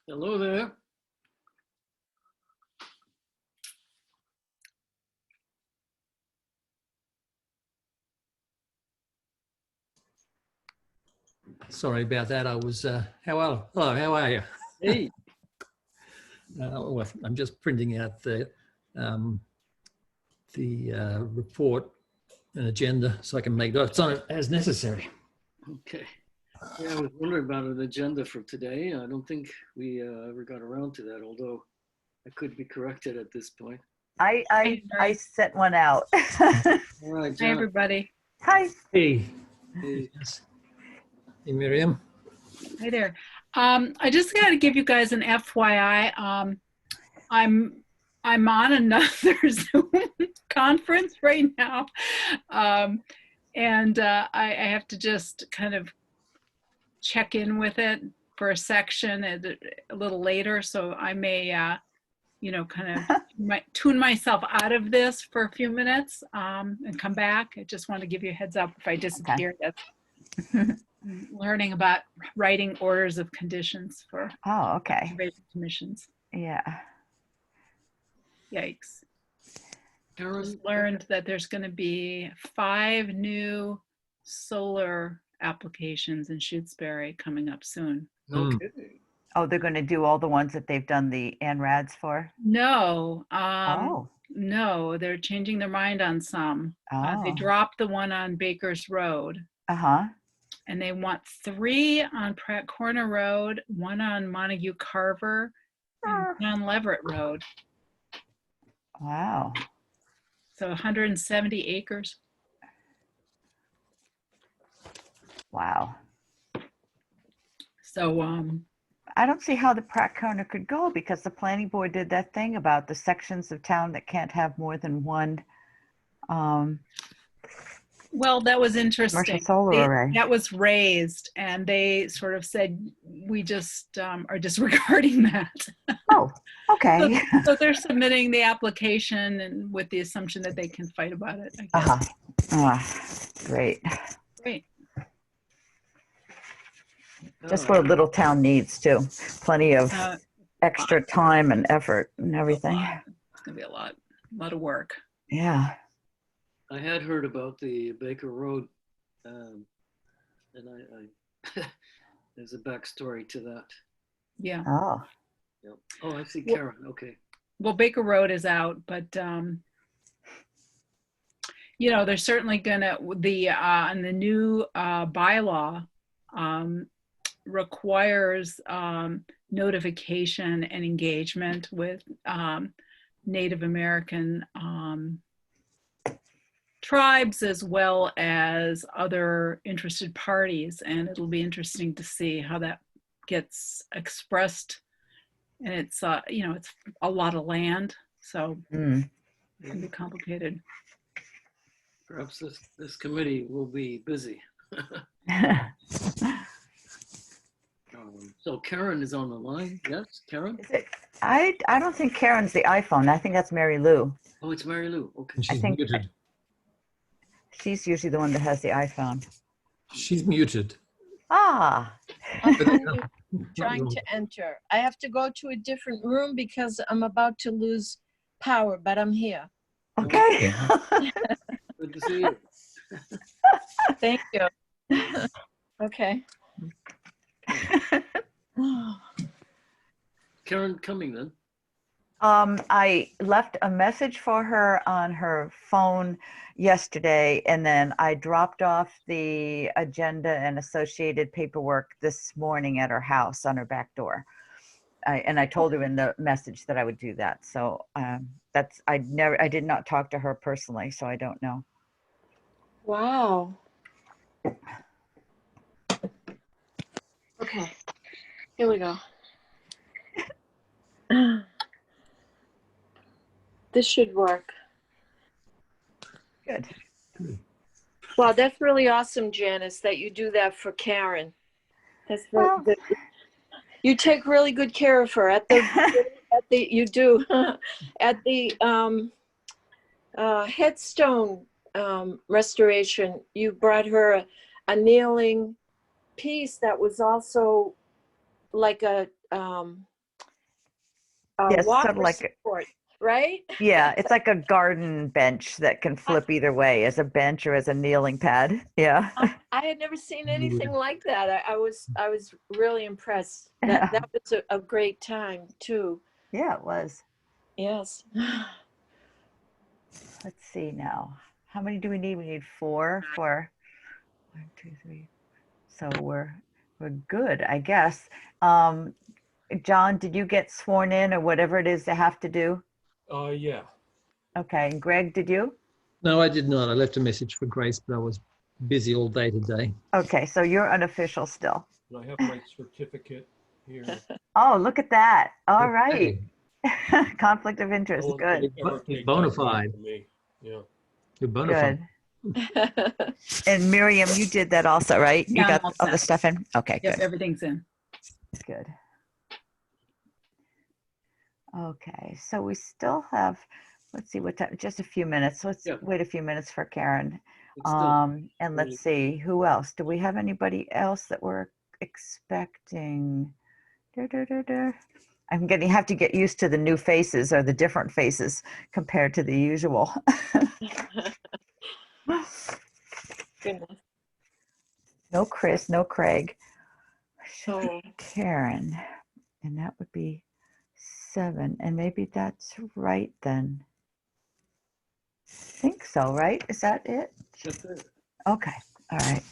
Hello there. Sorry about that. I was, hello, how are you? Hey. Well, I'm just printing out the report and agenda so I can make notes on it as necessary. Okay. Yeah, I was wondering about an agenda for today. I don't think we ever got around to that, although I could be corrected at this point. I sent one out. All right, Hi, John. everybody. Hi. Hey. Hey. Hey, Miriam. Hi there. I just got to give you guys an FYI. I'm on another Zoom conference right now, and I have to just kind of check in with it for a section a little later. So I may, kind of tune myself out of this for a few minutes and come back. I just want to give you a heads up if I disappear. Okay. Learning about writing orders of conditions for conservation commissions. Yeah. Yikes. Karen? Just learned that there's going to be 5 new solar applications in Shutesbury coming up soon. Okay. Oh, they're going to do all the ones that they've done the ANRADs for? No. No, they're changing their mind on some. They dropped the one on Baker's Road. Uh-huh. And they want 3 on Pratt Corner Road, 1 on Montague Carver, and 1 on Leverett Road. Wow. So 170 acres. Wow. So I don't see how the Pratt Corner could go because the planning board did that thing about the sections of town that can't have more than one well, that was interesting. Commercial solar array. That was raised, and they sort of said, we just are disregarding that. Oh, okay. So they're submitting the application and with the assumption that they can fight about it, I guess. Great. Great. Just what a little town needs too. Plenty of extra time and effort and everything. It's going to be a lot of work. Yeah. I had heard about the Baker Road, and I there's a backstory to that. Yeah. Oh. Yep. Oh, I see Karen. Okay. Well, Baker Road is out, but they're certainly gonna and the new bylaw requires notification and engagement with Native American tribes as well as other interested parties, and it'll be interesting to see how that gets expressed. And it's it's a lot of land, so it can be complicated. Perhaps this committee will be busy. So Karen is on the line. Yes, Karen? I don't think Karen's the iPhone. I think that's Mary Lou. Oh, it's Mary Lou. Okay. She's muted. She's usually the one that has the iPhone. She's muted. Ah. Trying to enter. I have to go to a different room because I'm about to lose power, but I'm here. Okay. Good to see you. Thank you. Okay. Karen coming then? I left a message for her on her phone yesterday, and then I dropped off the agenda and associated paperwork this morning at her house on her back door. And I told her in the message that I would do that. So I did not talk to her personally, so I don't know. Wow. Okay, here we go. This should work. Good. Wow, that's really awesome, Janice, that you do that for Karen. That's really good. You take really good care of her at the you do at the headstone restoration. You brought her a kneeling piece that was also like a Yes, sort walker of like, support, right? yeah, it's like a garden bench that can flip either way, as a bench or as a kneeling pad. Yeah. I had never seen anything like that. I was really impressed. That was a great time too. Yeah, it was. Yes. Let's see now. How many do we need? We need four for 1, 2, 3. So we're good, I guess. John, did you get sworn in or whatever it is they have to do? Yeah. Okay. And Greg, did you? No, I did not. I left a message for Grace, but I was busy all day today. Okay, so you're unofficial still. And I have my certificate here. Oh, look at that. All Okay. right. Conflict of interest. No one Good. can ever You're take bona that away fide. from me. Yeah. You're bona fide. Good. And Miriam, you did that also, right? You Yeah, I'm got all all the set. stuff in? Okay, Yep, good. everything's in. Good. Okay, so we still have, let's see what time, just a few minutes. Let's Yeah. wait a few minutes for Karen. It's still And early. let's see, who else? Do we have anybody else that we're expecting? I'm have to get used to the new faces or the different faces compared to the usual. Goodness. No Chris, no Craig. Oh. Karen, and that would be 7, and maybe that's right then. I think so, right? Is that it? That's it. Okay, all right.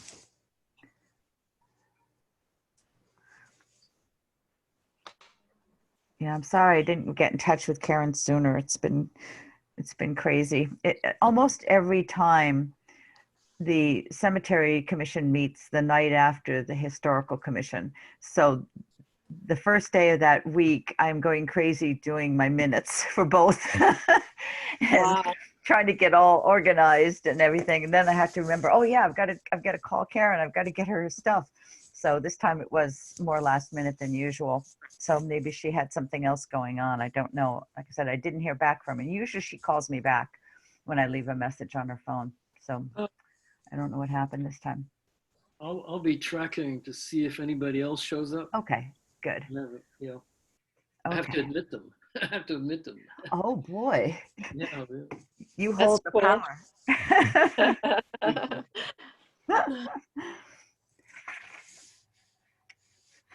Yeah, I'm sorry I didn't get in touch with Karen sooner. It's been crazy. Almost every time the cemetery commission meets the night after the historical commission. So the first day of that week, I'm going crazy doing my minutes for both. And Wow. trying to get all organized and everything. And then I have to remember, oh yeah, I've got to call Karen. I've got to get her stuff. So this time it was more last minute than usual. So maybe she had something else going on. I don't know. Like I said, I didn't hear back from her. Usually she calls me back when I leave a message on her phone. So I don't know what happened this time. I'll be tracking to see if anybody else shows up. Okay, good. Never, you know, I have to Okay. admit them. I have to admit them. Oh boy, Yeah, really. you That's hold the cool. power.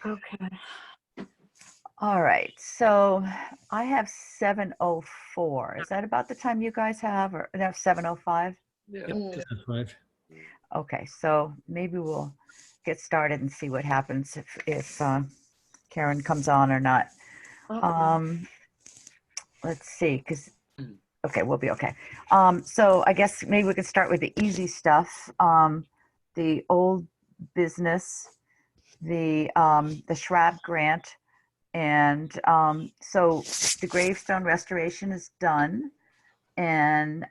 Okay. All right, so I have 7:04. Is that about the time you guys have, or no, 7:05? Yeah. Just at 5. Okay, so maybe we'll get started and see what happens if Karen comes on or not. Let's see, because okay, we'll be okay. So I guess maybe we could start with the easy stuff. The old business, the Schwab grant, and so the gravestone restoration is done, and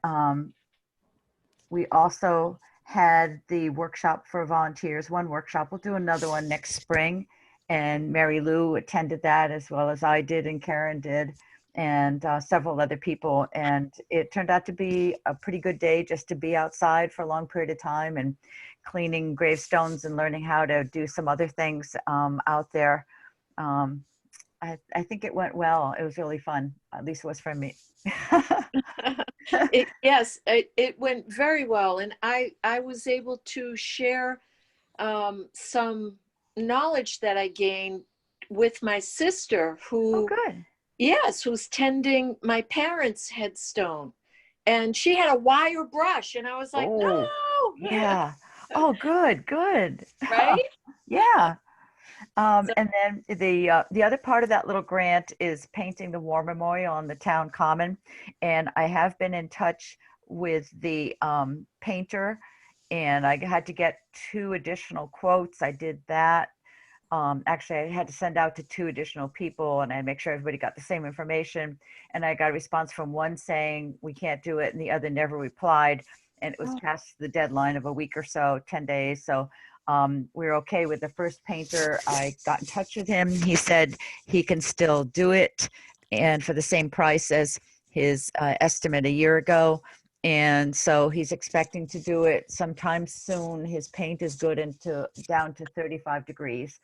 we also had the workshop for volunteers. One workshop. We'll do another one next spring, and Mary Lou attended that as well as I did and Karen did, and several other people. And it turned out to be a pretty good day just to be outside for a long period of time and cleaning gravestones and learning how to do some other things out there. I think it went well. It was really fun. At least it was for me. Yes, it went very well. And I was able to share some knowledge that I gained with my sister who, Oh, good. yes, who's tending my parents' headstone. And she had a wire brush. And I was like, no. Yeah. Oh, good, good. Right? Yeah. And then the other part of that little grant is painting the war memorial on the town common. And I have been in touch with the painter, and I had to get 2 additional quotes. I did that. Actually, I had to send out to 2 additional people, and I make sure everybody got the same information. And I got a response from one saying we can't do it, and the other never replied. And it was past the deadline of a week or so, 10 days. So we're okay with the first painter. I got in touch with him. He said he can still do it, and for the same price as his estimate a year ago. And so he's expecting to do it sometime soon. His paint is good down to 35 degrees.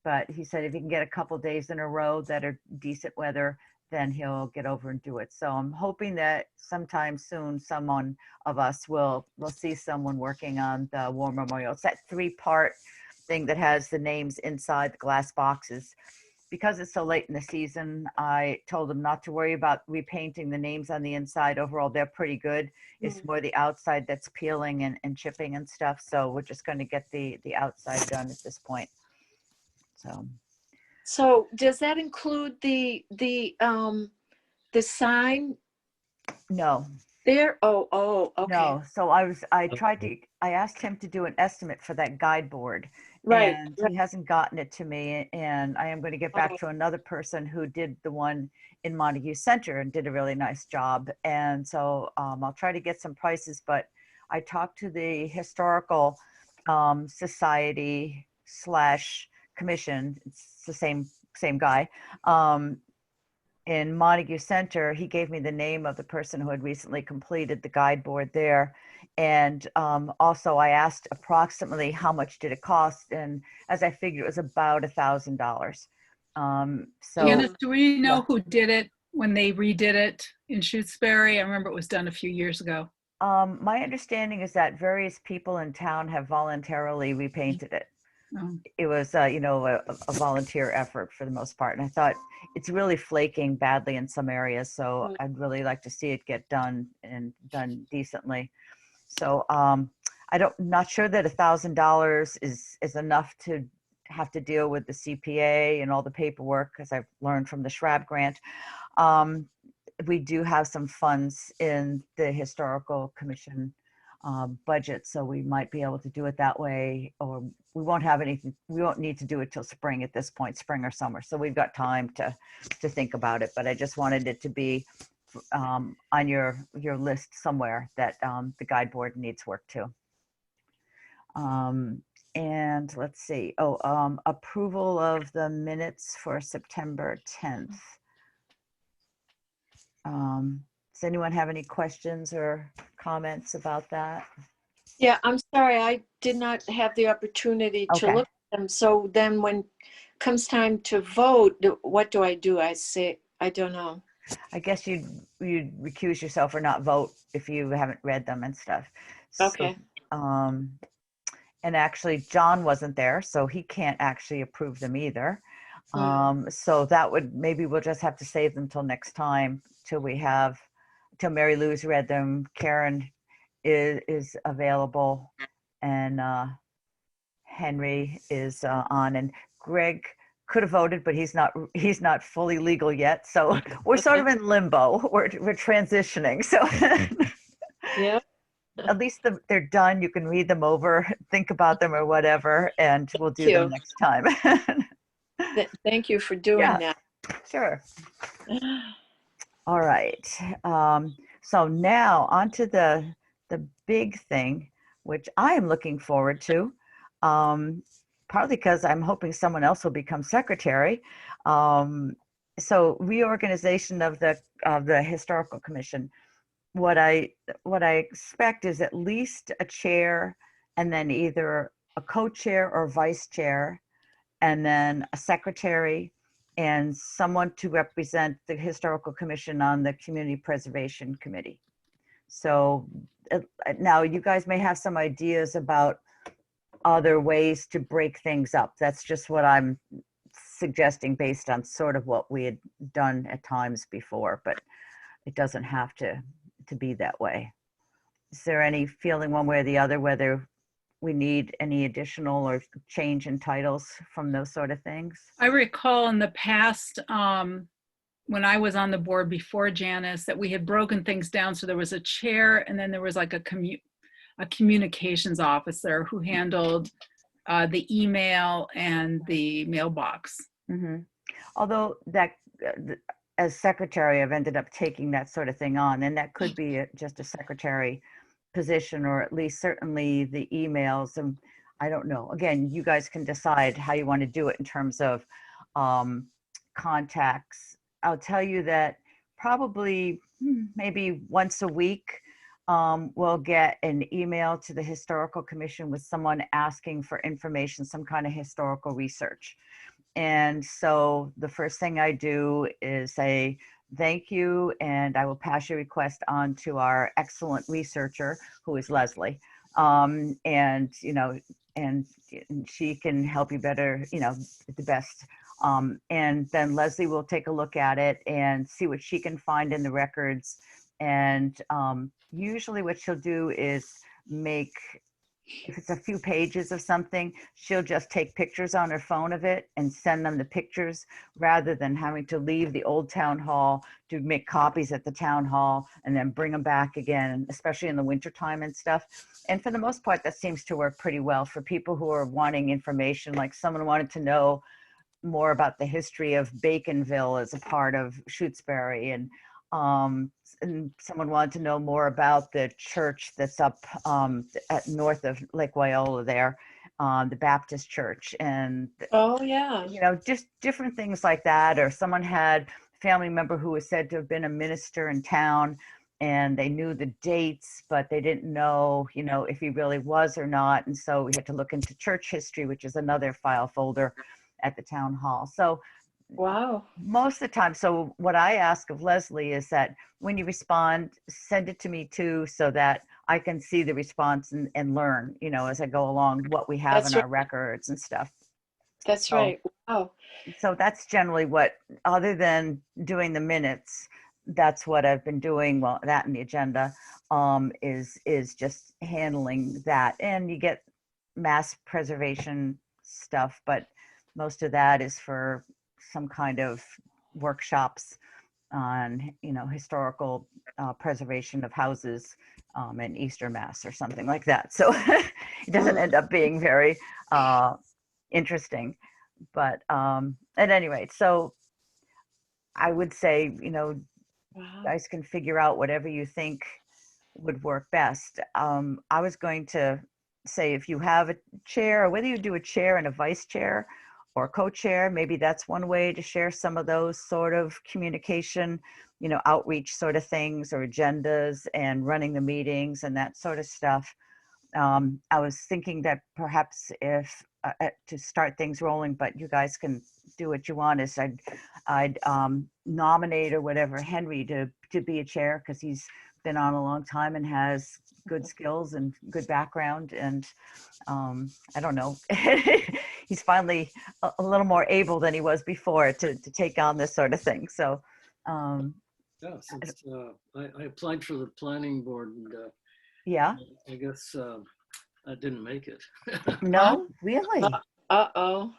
But he said if he can get a couple days in a row that are decent weather, then he'll get over and do it. So I'm hoping that sometime soon, someone of us will see someone working on the War Memorial. It's that 3-part thing that has the names inside the glass boxes. Because it's so late in the season, I told them not to worry about repainting the names on the inside. Overall, they're pretty good. It's more the outside that's peeling and chipping and stuff. So we're just going to get the outside done at this point. So does that include the sign No. there? Oh, okay. No. So I asked him to do an estimate for that guide board. Right. And he hasn't gotten it to me. And I am going to get back to another person who did the one in Montague Center and did a really nice job. And so I'll try to get some prices, but I talked to the Historical Society / Commission. It's the same guy. In Montague Center, he gave me the name of the person who had recently completed the guide board there. And also I asked approximately how much did it cost? And as I figured, it was about $1,000. So Janice, do we know yeah. who did it when they redid it in Shutesbury? I remember it was done a few years ago. My understanding is that various people in town have voluntarily repainted it. Oh. It was, a volunteer effort for the most part. And I thought it's really flaking badly in some areas. So I'd really like to see it get done and done decently. So not sure that $1,000 is enough to have to deal with the CPA and all the paperwork, because I've learned from the Schwab grant. We do have some funds in the Historical Commission budget, so we might be able to do it that way, or we won't have anything. We won't need to do it till spring at this point, spring or summer. So we've got time to think about it, but I just wanted it to be on your list somewhere that the guide board needs work too. And let's see. Approval of the minutes for September 10th. Does anyone have any questions or comments about that? Yeah, I'm sorry, I did not have the opportunity to Okay. look at them. So then when comes time to vote, what do? I say, I don't know. I guess you'd recuse yourself or not vote if you haven't read them and stuff. Okay. So, and actually John wasn't there, so he can't actually approve them either. So that maybe we'll just have to save them till next time, till Mary Lou's read them, Karen is available, and Henry is on, and Greg could have voted, but he's not fully legal yet. So we're sort of in limbo. We're transitioning. So Yeah. at least they're done. You can read them over, think about them or whatever, and we'll do them next time. Thank you for doing that. Sure. All right. So now onto the big thing, which I am looking forward to, partly because I'm hoping someone else will become secretary. So reorganization of the Historical Commission. What I expect is at least a chair, and then either a co-chair or vice chair, and then a secretary, and someone to represent the Historical Commission on the Community Preservation Committee. So now you guys may have some ideas about other ways to break things up. That's just what I'm suggesting based on sort of what we had done at times before, but it doesn't have to be that way. Is there any feeling one way or the other whether we need any additional or change in titles from those sort of things? I recall in the past, when I was on the board before Janice, that we had broken things down. So there was a chair, and then there was like a communications officer who handled the email and the mailbox. Mm-hmm. Although that, as secretary, I've ended up taking that sort of thing on, and that could be just a secretary position, or at least certainly the emails. And I don't know. Again, you guys can decide how you want to do it in terms of contacts. I'll tell you that probably maybe once a week, we'll get an email to the Historical Commission with someone asking for information, some kind of historical research. And so the first thing I do is say, thank you. And I will pass your request on to our excellent researcher, who is Leslie. And, and she can help you better, the best. And then Leslie will take a look at it and see what she can find in the records. And usually what she'll do is make, if it's a few pages of something, she'll just take pictures on her phone of it and send them the pictures, rather than having to leave the old town hall to make copies at the town hall and then bring them back again, especially in the wintertime and stuff. And for the most part, that seems to work pretty well for people who are wanting information. Like someone wanted to know more about the history of Baconville as a part of Shutesbury, and someone wanted to know more about the church that's up at north of Lake Wyola there, the Baptist church, and Oh, yeah. just different things like that. Or someone had a family member who was said to have been a minister in town, and they knew the dates, but they didn't know, if he really was or not. And so we had to look into church history, which is another file folder at the town hall. So Wow. most of the time, so what I ask of Leslie is that when you respond, send it to me too, so that I can see the response and learn, as I go along, what we have That's in our right. records and stuff. That's So- right. Wow. So that's generally what, other than doing the minutes, that's what I've been doing. Well, that and the agenda is just handling that. And you get mass preservation stuff, but most of that is for some kind of workshops on, historical preservation of houses in Eastern Mass or something like that. So it doesn't end up being very interesting. But at any rate, so I would say, Wow. guys can figure out whatever you think would work best. I was going to say, if you have a chair, or whether you do a chair and a vice chair or co-chair, maybe that's one way to share some of those sort of communication, outreach sort of things, or agendas and running the meetings and that sort of stuff. I was thinking that perhaps if to start things rolling, but you guys can do what you want, is I'd nominate or whatever Henry to be a chair, because he's been on a long time and has good skills and good background, and I don't know, he's finally a little more able than he was before to take on this sort of thing. So Yeah, since I applied for the planning board, and yeah, I guess I didn't make it. no, really. Uh-oh.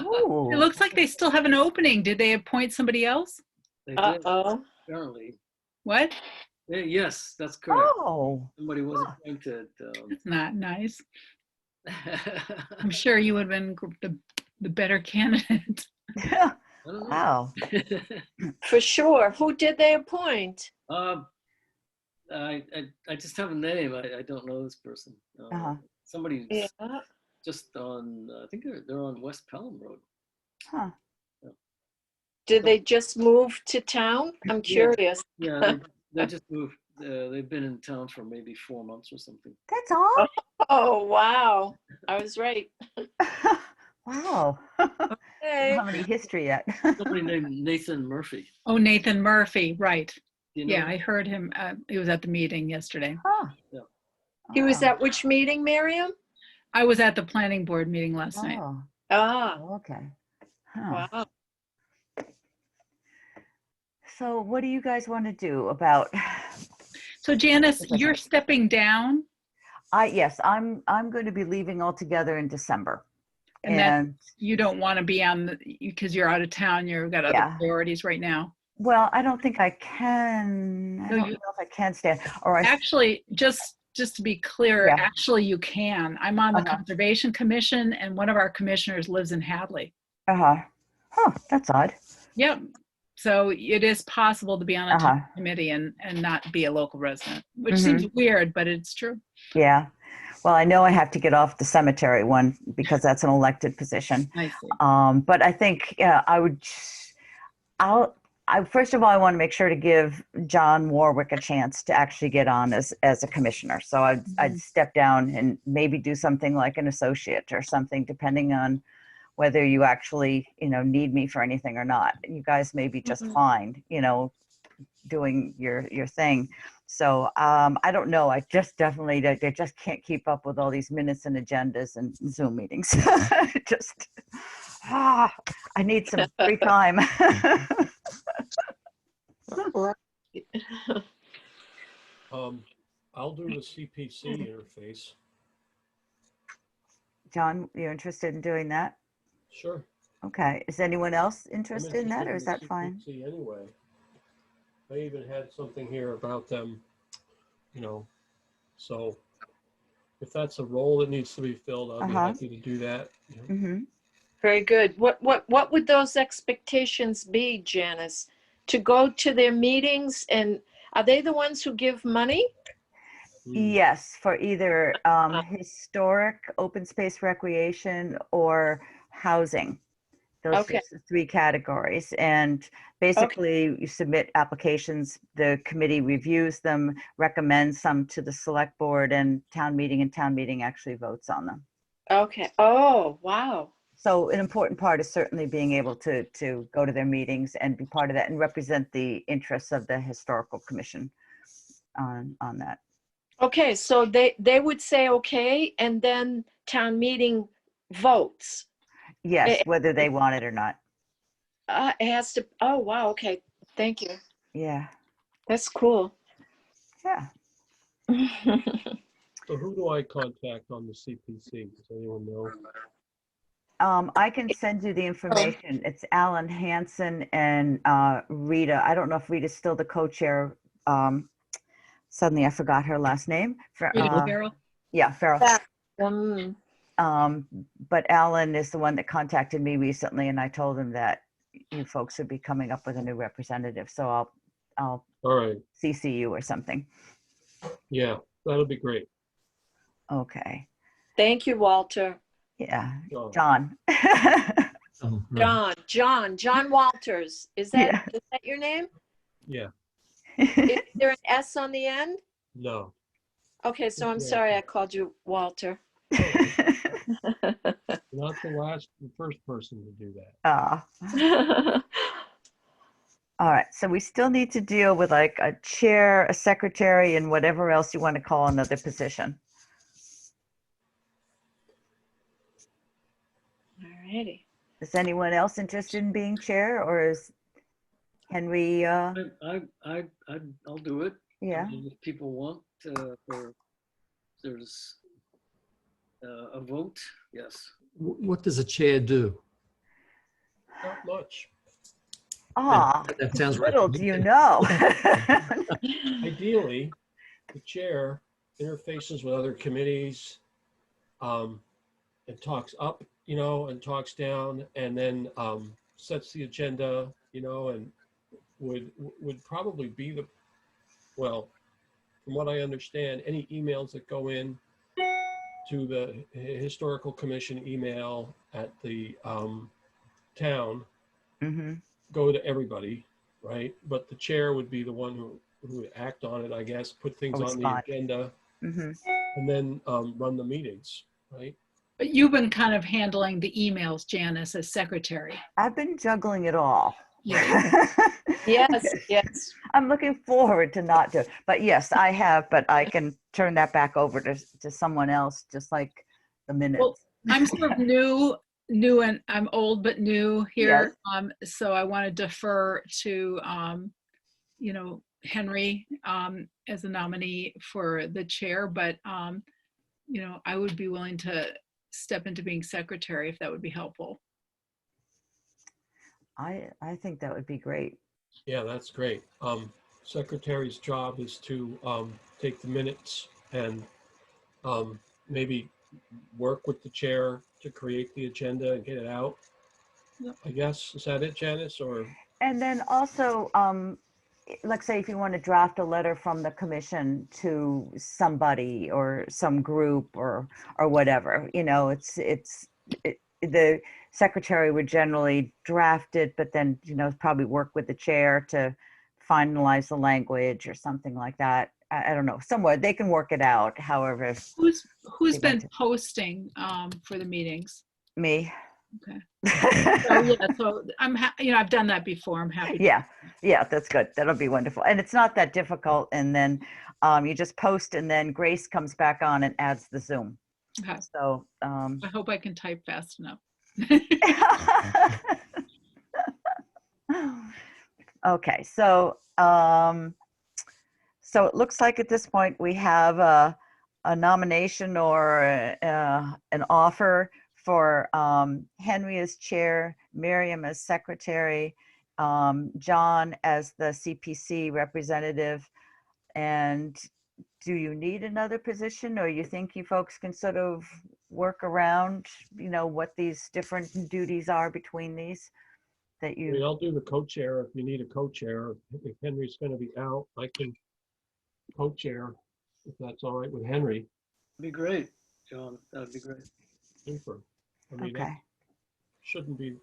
Ooh. It looks like they still have an opening. Did they appoint somebody else? They did, Uh-oh. apparently. What? Yes, that's correct. Oh, Somebody was huh. appointed. That's not nice. I'm sure you would have been the better candidate. I don't know. Wow. For sure. Who did they appoint? I just have a name. I don't know this person. Uh-huh. Somebody Yeah. just on. I think they're on West Pelham Road. Huh. Did they just move to town? I'm Yeah. curious. Yeah, they just moved. They've been in town for maybe 4 months or something. That's all. Oh, wow. I was right. Wow. I don't Hey. have any history yet. Somebody named Nathan Murphy. Oh, Nathan Murphy, right. Do you know Yeah, him? I heard him. He was at the meeting yesterday. Huh. Yeah. He was Oh. at which meeting, Miriam? I was at the planning board meeting last night. Oh, Ah, okay. Huh. wow. So what do you guys want to do about? So Janice, you're stepping down, Yes, I'm going to be leaving altogether in December. and that you don't want to be on because you're out of town. You've got other Yeah. priorities right now. Well, I don't think I can. I No, don't you- know if I can stand. Or I. Actually, just to be clear, Yeah. actually you can. I'm on the Uh-huh. Conservation Commission, and one of our commissioners lives in Hadley. Huh. That's odd. Yep. So it is possible to be on a Uh-huh. town committee and not be a local resident, which seems weird, but it's true. Yeah. Well, I know I have to get off the cemetery one because that's an elected position. I see. But I think first of all, I want to make sure to give John Warwick a chance to actually get on as a commissioner. So I'd step down and maybe do something like an associate or something, depending on whether you actually, need me for anything or not. You guys may be just Mhm. fine, doing your thing. So I don't know. I just definitely, they just can't keep up with all these minutes and agendas and Zoom meetings. Just, I need some free time. Right. I'll do the CPC interface. John, you're interested in doing that? Sure. Okay. Is anyone else I'm interested in that, or is the that fine? CPC anyway. I even had something here about them, so if that's a role that needs to be filled, I'll be Uh-huh. happy to do that. Mm-hmm. Very good. What would those expectations be, Janice? To go to their meetings, and are they the ones who give money? Yes, for either historic, open space recreation, or housing. Those are Okay. the three categories. And basically, you submit applications, the committee reviews them, recommends some to the select board and town meeting actually votes on them. Okay. Oh, wow. So an important part is certainly being able to go to their meetings and be part of that and represent the interests of the historical commission on that. Okay, so they would say okay, and then town meeting votes. Yes, It, whether they want it or not. it has to. Oh, wow. Okay, thank you. Yeah. That's cool. Yeah. So who do I contact on the CPC? Does anyone know? I can send you the information. It's Alan Hansen and Rita. I don't know if Rita's still the co-chair. Suddenly I forgot her last name. Rita Farrell. Yeah, Farrell. Um, But Alan is the one that contacted me recently, and I told him that you folks would be coming up with a new representative. So I'll All right. CC you or something. Yeah, that'll be great. Okay. thank you, Walter. Yeah. Oh, John. Right. John Walters. Is that Yeah. is that your name? yeah. Is there an S on the end? No. Okay, so I'm Yeah. sorry I called you Walter. Not the first person to do that. All right. So we still need to deal with like a chair, a secretary, and whatever else you want to call another position. Alrighty. Is anyone else interested in being chair, or is Henry? I'll do it. Yeah. I mean, if people want, or there's a vote, yes. What does a chair do? Not much. Ah, That sounds right. little do you know. Ideally, the chair interfaces with other committees, and talks up, and talks down, and then sets the agenda, and would probably be well, from what I understand, any emails that go in to the historical commission email at the town Hmm. go to everybody, right? But the chair would be the one who would act on it, I guess, put things on the Respond. agenda, Hmm. and then run the meetings, right? But you've been kind of handling the emails, Janice, as secretary. I've been juggling it all. Yeah. Yes. I'm looking forward to not do it. But yes, I have, but I can turn that back over to someone else, just like the minutes. Well, I'm sort of new, and I'm old but new here. So I want to defer to, Henry as a nominee for the chair, but, I would be willing to step into being secretary if that would be helpful. I think that would be great. Yeah, that's great. Secretary's job is to take the minutes and maybe work with the chair to create the agenda and get it out. Yep. I guess, is that it, Janice, or? And then also, like say if you want to draft a letter from the commission to somebody or some group or whatever, the secretary would generally draft it, but then, probably work with the chair to finalize the language or something like that. I don't know, somewhere they can work it out. However, Who's They'd like been to- posting for the meetings? me, Okay. So yeah, so I've done that before. I'm happy. Yeah, that's good. That'll be wonderful. And it's not that difficult. And then you just post and then Grace comes back on and adds the Zoom. Okay. So I hope I can type fast enough. okay, so so it looks like at this point we have a nomination or an offer for Henry as chair, Miriam as secretary, John as the CPC representative. And do you need another position, or you think you folks can sort of work around, what these different duties are between these that I mean, you? I'll do the co-chair if you need a co-chair. If Henry's going to be out, I can co-chair if that's all right with Henry. Be great, John. That'd be great. Super. I mean, that Okay. shouldn't be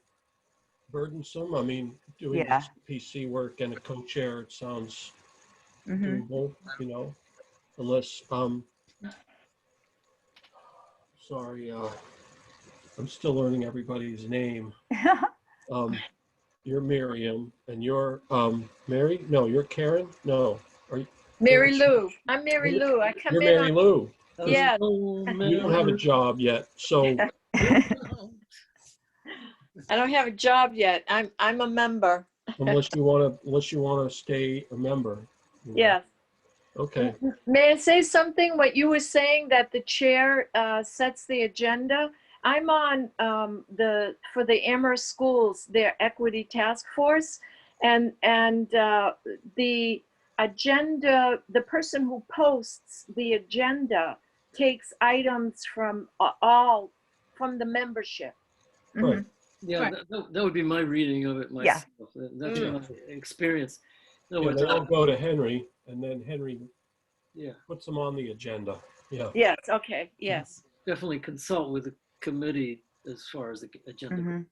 burdensome. I mean, doing Yeah. PC work and a co-chair, it sounds Hmm. doable, unless, sorry, I'm still learning everybody's name. You're Miriam and you're Mary? No, you're Karen? No. Are you? Mary Lou. I'm Mary Lou. I come You're in Mary on, Lou. yeah. You don't have a job yet, so I don't have a job yet. I'm a member. unless you want to stay a member. Yes. Okay. May I say something? What you were saying, that the chair sets the agenda. I'm on for the Amherst Schools, their equity task force, and the agenda, the person who posts the agenda takes items from from the membership. Right. Yeah, Right. that would be my reading of it Yeah. myself. That's Yeah. my experience. In other Yeah, words, they all go to Henry, and then Henry yeah, puts them on the agenda. Yeah. Yes. Okay. Yes. definitely consult with the committee as far as the agenda. Hmm.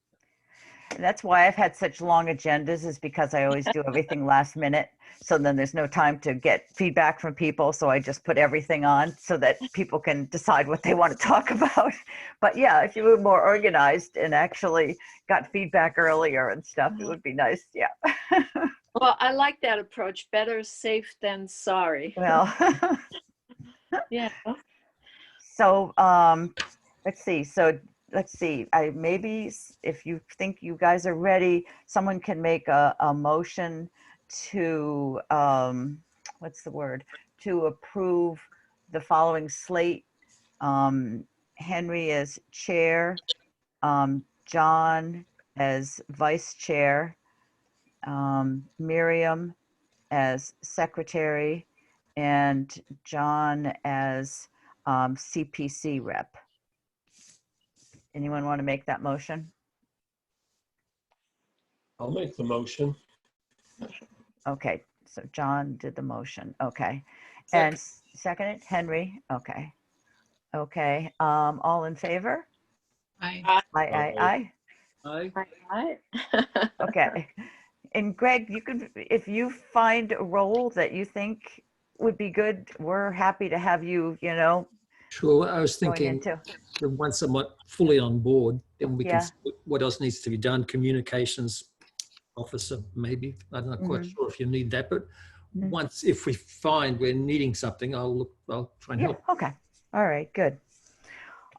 That's why I've had such long agendas, is because I always do everything last minute. So then there's no time to get feedback from people. So I just put everything on so that people can decide what they want to talk about. But yeah, if you were more organized and actually got feedback earlier and stuff, it would be nice. Yeah. Well, I like that approach. Better safe than sorry. Well, Yeah. so let's see. So let's see. Maybe if you think you guys are ready, someone can make a motion to what's the word? To approve the following slate. Henry as chair, John as vice chair, Miriam as secretary, and John as CPC rep. Anyone want to make that motion? I'll make the motion. Okay, so John did the motion. Okay. And second it, Henry. Okay. Okay. All in favor? I Aye. I Right. Okay. And Greg, you could, if you find a role that you think would be good, we're happy to have you, Sure. I was going thinking into. that once I'm fully on board, then we can Yeah. see what else needs to be done. Communications officer, maybe. I'm not quite sure if you need that, but Mhm. if we find we're needing something, I'll try and Yeah. help. Okay. All right. Good.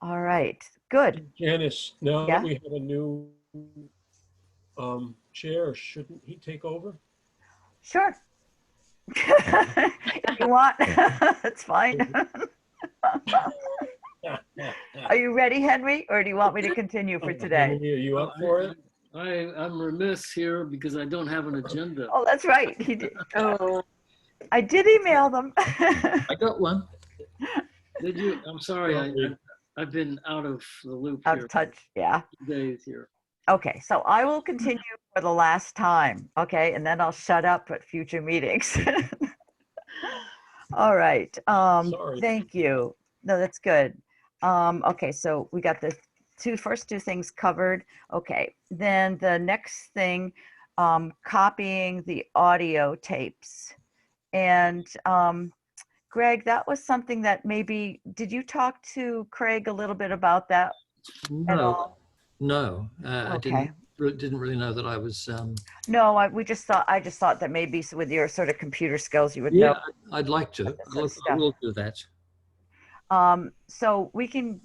All right. Good. Janice, now Yeah? that we have a new chair, shouldn't he take over? Sure. If you want, that's fine. Are you ready, Henry, or do you want me to continue for today? Henry, are you up for it? I'm remiss here because I don't have an agenda. Oh, that's right. He did. Oh, I did email them. I got one. Did you? I'm sorry. Sorry. I've been out of the loop Out here of touch. Yeah. for days here. Okay. So I will continue for the last time. Okay. And then I'll shut up at future meetings. All right. Sorry. Thank you. No, that's good. Okay. So we got the first two things covered. Okay. Then the next thing, copying the audio tapes. And Greg, that was something that maybe, did you talk to Craig a little bit about that at No, all? No, I Okay. didn't really know that I was. No, I just thought that maybe with your sort of computer skills, you would know Yeah, I'd like to. this sort of I stuff. will do that. So we can,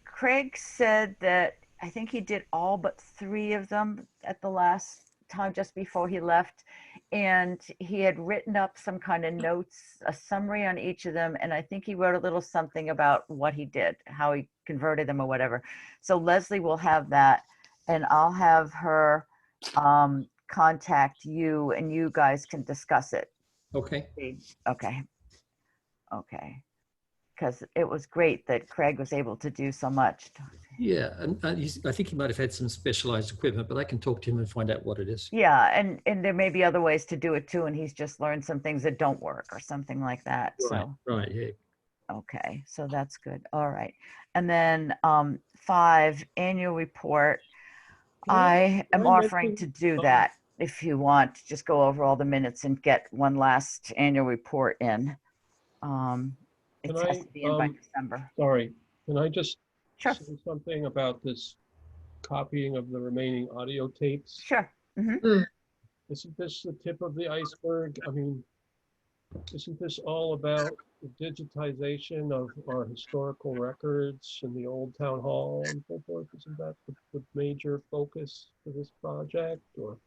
Craig said that I think he did all but 3 of them at the last time, just before he left. And he had written up some kind of notes, a summary on each of them. And I think he wrote a little something about what he did, how he converted them or whatever. So Leslie will have that, and I'll have her contact you, and you guys can discuss it. Okay. Okay. Okay. Because it was great that Craig was able to do so much. Yeah, and I think he might have had some specialized equipment, but I can talk to him and find out what it is. Yeah, and there may be other ways to do it too, and he's just learned some things that don't work or something like that. Right, So, right, yeah. okay, so that's good. All right. And then 5, annual report. I am offering to do that if you want, just go over all the minutes and get one last annual report in. It Can has I, to be in by December. sorry, can I just Sure, say something about this copying of the remaining audio tapes? sure. Hmm. Isn't this the tip of the iceberg? I mean, isn't this all about the digitization of our historical records in the old town hall and so forth? Isn't that the major focus for this project, or?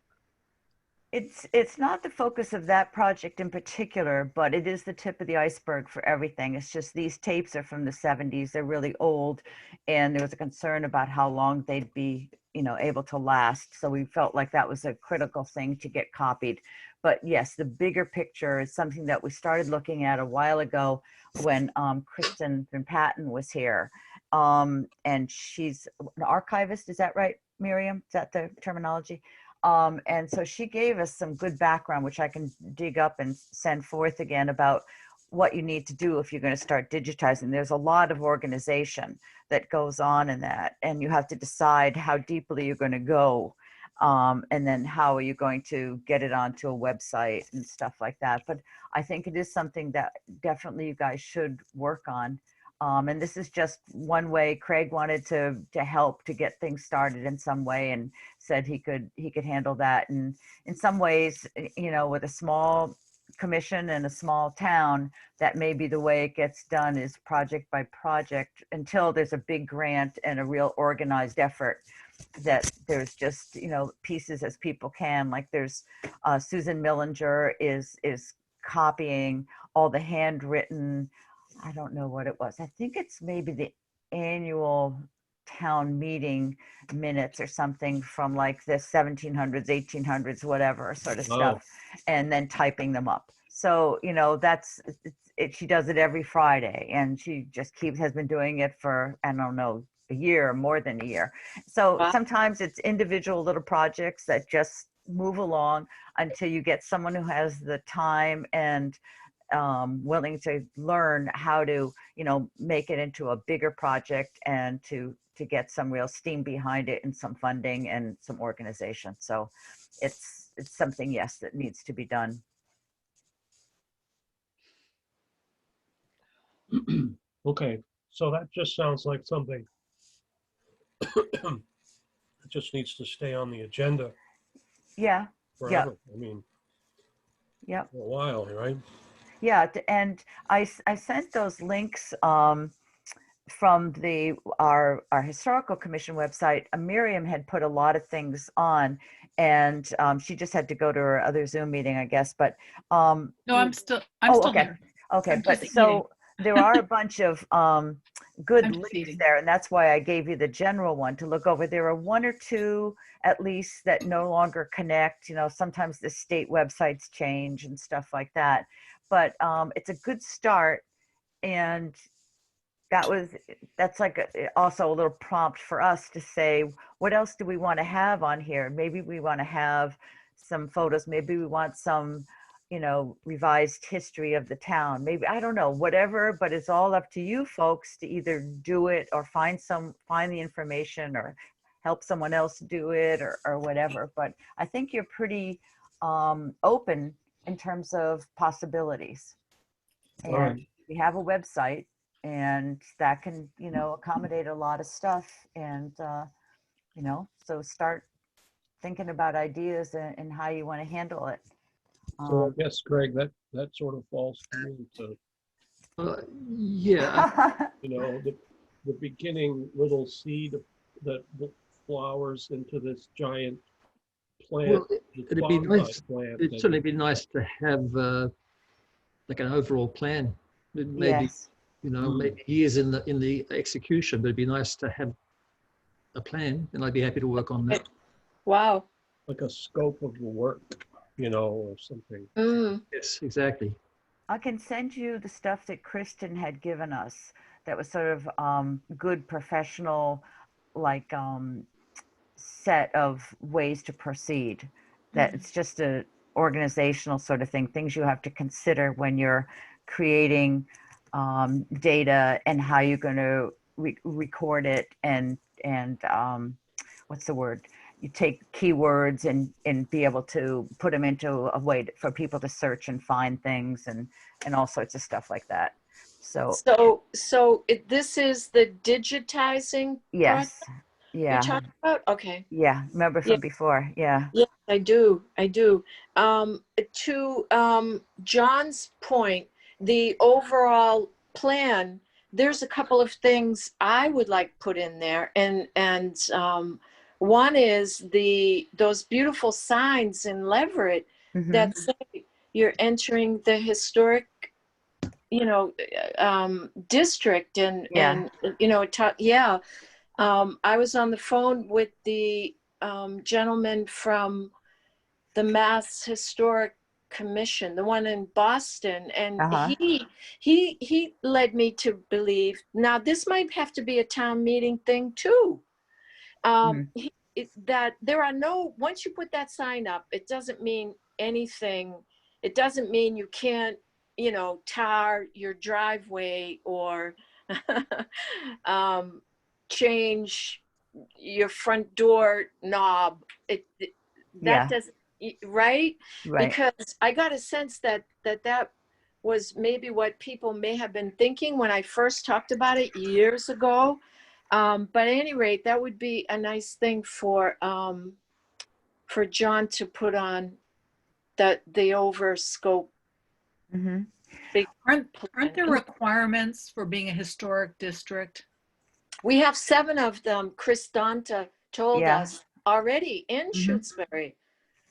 It's not the focus of that project in particular, but it is the tip of the iceberg for everything. It's just these tapes are from the 70s. They're really old, and there was a concern about how long they'd be, able to last. So we felt like that was a critical thing to get copied. But yes, the bigger picture is something that we started looking at a while ago when Kristen Van Patten was here. And she's an archivist, is that right, Miriam? Is that the terminology? And so she gave us some good background, which I can dig up and send forth again about what you need to do if you're going to start digitizing. There's a lot of organization that goes on in that, and you have to decide how deeply you're going to go. And then how are you going to get it onto a website and stuff like that. But I think it is something that definitely you guys should work on. And this is just one way. Craig wanted to help to get things started in some way, and said he could handle that. And in some ways, with a small commission and a small town, that may be the way it gets done, is project by project, until there's a big grant and a real organized effort, that there's just pieces as people can. Like there's Susan Millinger is copying all the handwritten, I don't know what it was. I think it's maybe the annual town meeting minutes or something from like the 1700s, 1800s, whatever sort of stuff, and then typing them up. So, that's it. She does it every Friday, and she just has been doing it for, I don't know, a year, more than a year. So Wow. sometimes it's individual little projects that just move along until you get someone who has the time and willing to learn how to make it into a bigger project, and to get some real steam behind it, and some funding and some organization. So it's something, yes, that needs to be done. Okay, so that just sounds like something that just needs to stay on the agenda Yeah. forever. I mean, Yeah. for a while, right? Yeah. And I sent those links from our historical commission website. Miriam had put a lot of things on, and she just had to go to her other Zoom meeting, I guess. But No, I'm still okay. here. Okay, I'm but just so there are a bunch of good I'm just links eating. there, and that's why I gave you the general one to look over. There are 1 or 2 at least that no longer connect. Sometimes the state websites change and stuff like that, but it's a good start. And that's like also a little prompt for us to say, what else do we want to have on here? Maybe we want to have some photos. Maybe we want some revised history of the town. Maybe, I don't know, whatever. But it's all up to you folks to either do it, or find the information, or help someone else do it, or whatever. But I think you're pretty open in terms of possibilities. All right. And we have a website, and that can, you know, accommodate a lot of stuff. And, you know, so start thinking about ideas and how you want to handle it. So I guess, Greg, that sort of falls to me to, Yeah, you know, the beginning little seed that flowers into this giant plant, well, this it'd be bonsai nice. plant. It'd that- certainly be nice to have like an overall plan. Maybe, Yes. you know, Mm. maybe years in the execution, but it'd be nice to have a plan, and I'd be happy to work on that. Wow. Like a scope of the work, you know, or something. Mm. Yes, exactly. I can send you the stuff that Kristen had given us that was sort of good professional, like set of ways to proceed. That it's just a organizational sort of thing, things you have to consider when you're creating data and how you're going to record it and what's the word? You take keywords and be able to put them into a way for people to search and find things and all sorts of stuff like that. So This is the digitizing yes, project you're yeah, talking about? Okay. yeah. Remember Yeah. from before? Yeah, Yeah, I do. I do. To John's point, the overall plan, there's a couple of things I would like put in there. And one is those beautiful signs in Leverett mhm, that say you're entering the historic, you know, district Yeah. and you know, yeah. I was on the phone with the gentleman from the Mass Historic Commission, the one in Boston, and Uh-huh. he led me to believe. Now this might have to be a town meeting thing too. Mhm. That there are no, once you put that sign up, it doesn't mean anything. It doesn't mean you can't, you know, tar your driveway or change your front door knob. That Yeah. doesn't, right? Right. Because I got a sense that was maybe what people may have been thinking when I first talked about it years ago. But at any rate, that would be a nice thing for John to put on the over scope. Hmm. Big Aren't plan. there requirements for being a historic district? We have 7 of them. Chris Donta told Yeah. us already in Mhm. Shutesbury.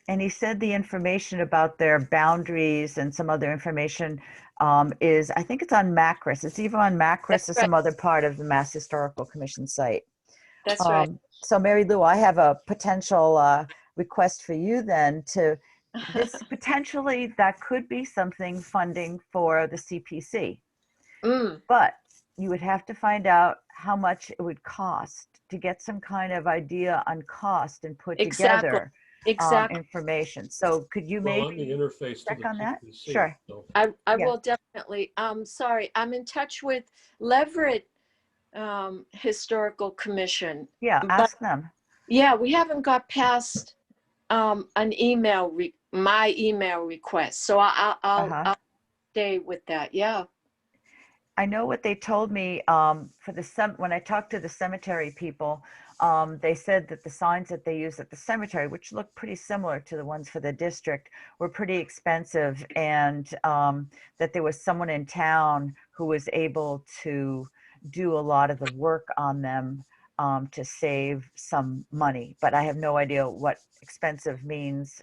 And he said the information about their boundaries and some other information is, I think it's on Macris. It's either on Macris That's or some other part of the Mass Historical Commission site. That's right. So Mary Lou, I have a potential request for you then to, this potentially, that could be something funding for the CPC, Mm, but you would have to find out how much it would cost to get some kind of idea on cost and put exactly. together Exactly. information. So could you Well, on the maybe interface to check the on that? CPC, Sure. so. I Yeah. will definitely. Sorry, I'm in touch with Leverett Historical Commission. Yeah, But ask them. yeah, we haven't got past an email, my email request. So Uh-huh. I'll stay with that. Yeah. I know what they told me for the when I talked to the cemetery people, they said that the signs that they use at the cemetery, which look pretty similar to the ones for the district, were pretty expensive, and that there was someone in town who was able to do a lot of the work on them to save some money. But I have no idea what expensive means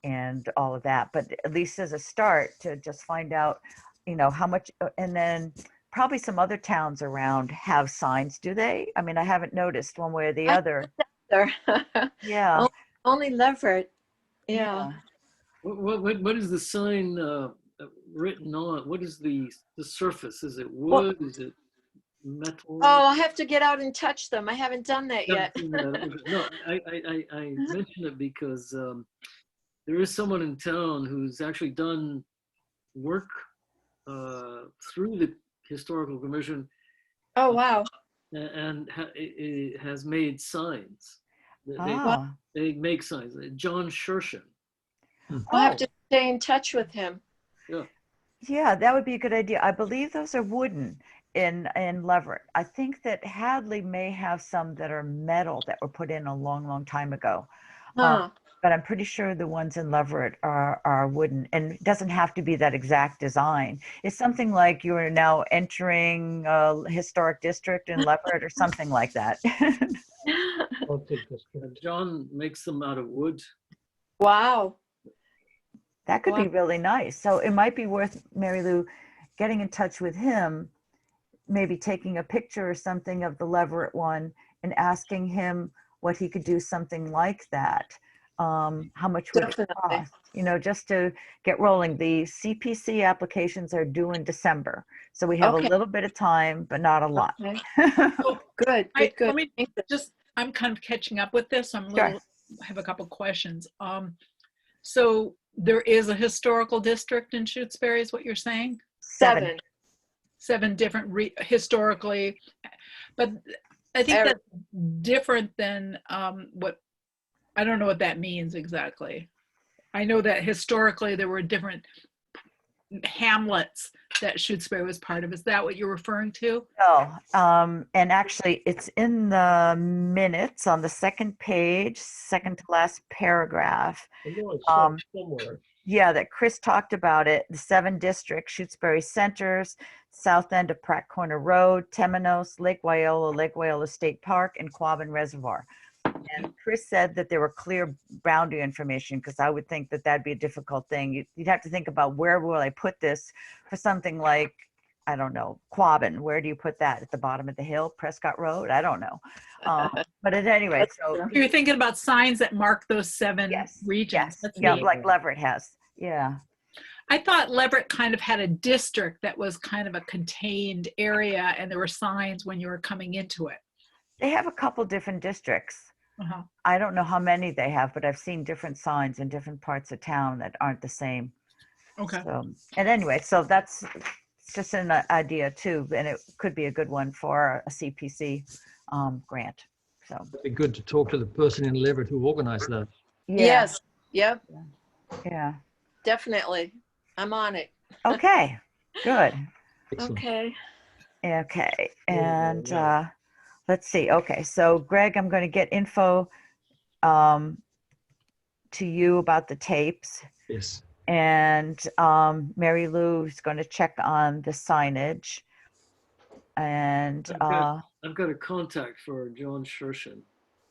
and all of that. But at least as a start to just find out, you know, how much, and then probably some other towns around have signs, do they? I mean, I haven't noticed one way or the other. Yeah. Only Leverett. Yeah. Yeah. What is the sign written on? What is the surface? Is it Well- wood? Is it metal? Oh, I'll have to get out and touch them. I haven't done that yet. No, I mention it because there is someone in town who's actually done work through the historical commission Oh, wow. and it has made signs. Oh. They make signs. John Shershin. I'll have to stay in touch with him. Yeah. Yeah, that would be a good idea. I believe those are wooden. in Leverett. I think that Hadley may have some that are metal that were put in a long, long time ago. Huh. But I'm pretty sure the ones in Leverett are wooden, and it doesn't have to be that exact design. It's something like you are now entering a historic district in Leverett or something like that. Haunted district. And John makes them out of wood. Wow. That could be Wow. really nice. So it might be worth, Mary Lou, getting in touch with him, maybe taking a picture or something of the Leverett one and asking him what he could do something like that. How much would it Definitely. cost? You know, just to get rolling. The CPC applications are due in December. So we have Okay. a little bit of time, but not a lot. Okay. So Good, I, good, let me good. just, I'm kind of catching up with this. I'm a Sure. little, I have a couple questions. So there is a historical district in Shutesbury, is what you're saying? 7. 7 different historically, but I think Eric. that's different than what, I don't know what that means exactly. I know that historically there were different hamlets that Shutesbury was part of. Is that what you're referring to? No, and actually it's in the minutes on the second page, second to last paragraph. I know I saw Um, it somewhere. Yeah, that Chris talked about it. The 7 districts: Shutesbury Centers, south end of Pratt Corner Road, Temenos, Lake Wyola State Park, and Quabbin Reservoir. And Chris said that there were clear boundary information, because I would think that that'd be a difficult thing. You'd have to think about, where will I put this for something like, I don't know, Quabbin. Where do you put that? At the bottom of the hill, Prescott Road? I don't know. But at any rate, so You're thinking about signs that mark those 7 yes, regions. yes, That's yeah, neat. like Leverett has. Yeah. I thought Leverett kind of had a district that was kind of a contained area, and there were signs when you were coming into it. They have a couple different districts. Uh-huh. I don't know how many they have, but I've seen different signs in different parts of town that aren't the same. Okay. So, and anyway, so that's just an idea too, and it could be a good one for a CPC grant. So, It'd be good to talk to the person in Leverett who organized that. yeah, Yes. Yep. yeah. Definitely. I'm on it. Okay, good. Excellent. Okay. Okay, Yeah, and yeah. let's see. Okay, so Greg, I'm going to get info to you about the tapes. Yes. And Mary Lou is going to check on the signage. And I've got a contact for John Shershin.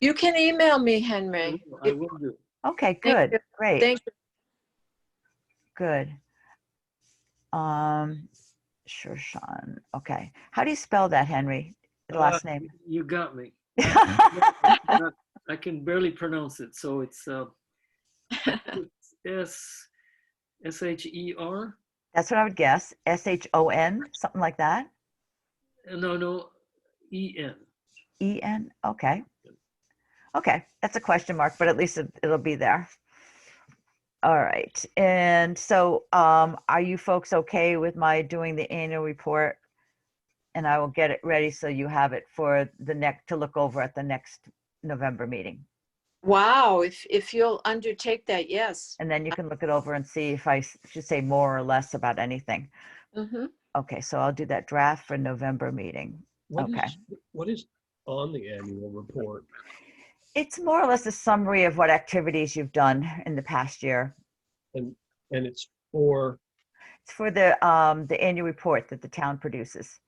You can email me, Henry. I will do. okay, Thank good, you. great, Thank you. good. Shershan. Okay, how do you spell that, Henry? The last name? You got me. I can barely pronounce it, so it's S-H-E-R. That's what I would guess. S-H-O-N, something like that. No, E-N. E-N. Okay. Okay, that's a question mark, but at least it'll be there. All right. And so are you folks okay with my doing the annual report? And I will get it ready so you have it for the next, to look over at the next November meeting. Wow. If you'll undertake that, yes. And then you can look it over and see if I should say more or less about anything. Mm-hmm. Okay, so I'll do that draft for November meeting. Okay. What is on the annual report? It's more or less a summary of what activities you've done in the past year. And it's for It's for the annual report that the town produces.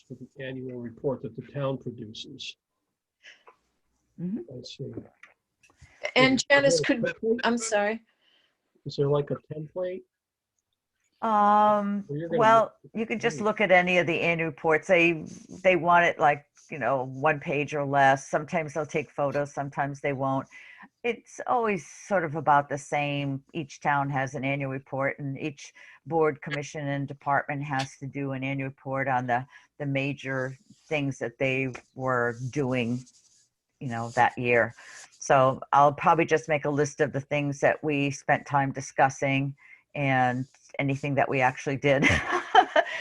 the annual report that the town produces. Mhm. I see. And Is there Janice a could, template? I'm sorry. Is there like a template? you're gonna Well, make- you could just Right. look at any of the annual reports. They want it like, 1 page or less. Sometimes they'll take photos, sometimes they won't. It's always sort of about the same. Each town has an annual report, and each board, commission, and department has to do an annual report on the major things that they were doing, that year. So I'll probably just make a list of the things that we spent time discussing and anything that we actually did.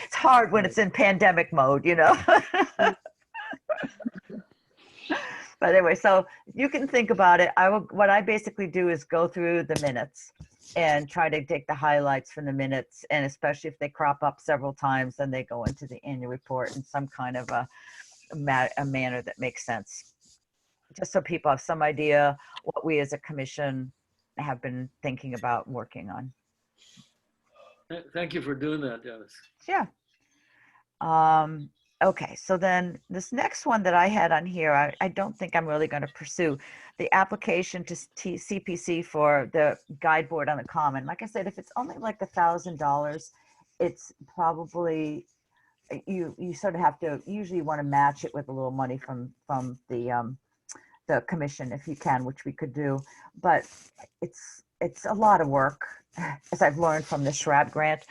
It's hard when it's in pandemic mode, But anyway, so you can think about it. What I basically do is go through the minutes and try to take the highlights from the minutes. And especially if they crop up several times, then they go into the annual report in some kind of a manner that makes sense. Just so people have some idea what we as a commission have been thinking about and working on. Thank you for doing that, Dennis. Yeah. Okay, so then this next one that I had on here, I don't think I'm really going to pursue the application to CPC for the guide board on the common. Like I said, if it's only like $1,000, it's probably, you sort of have to usually want to match it with a little money from the commission if you can, which we could do, but it's a lot of work, as I've learned from the SHRAB grant.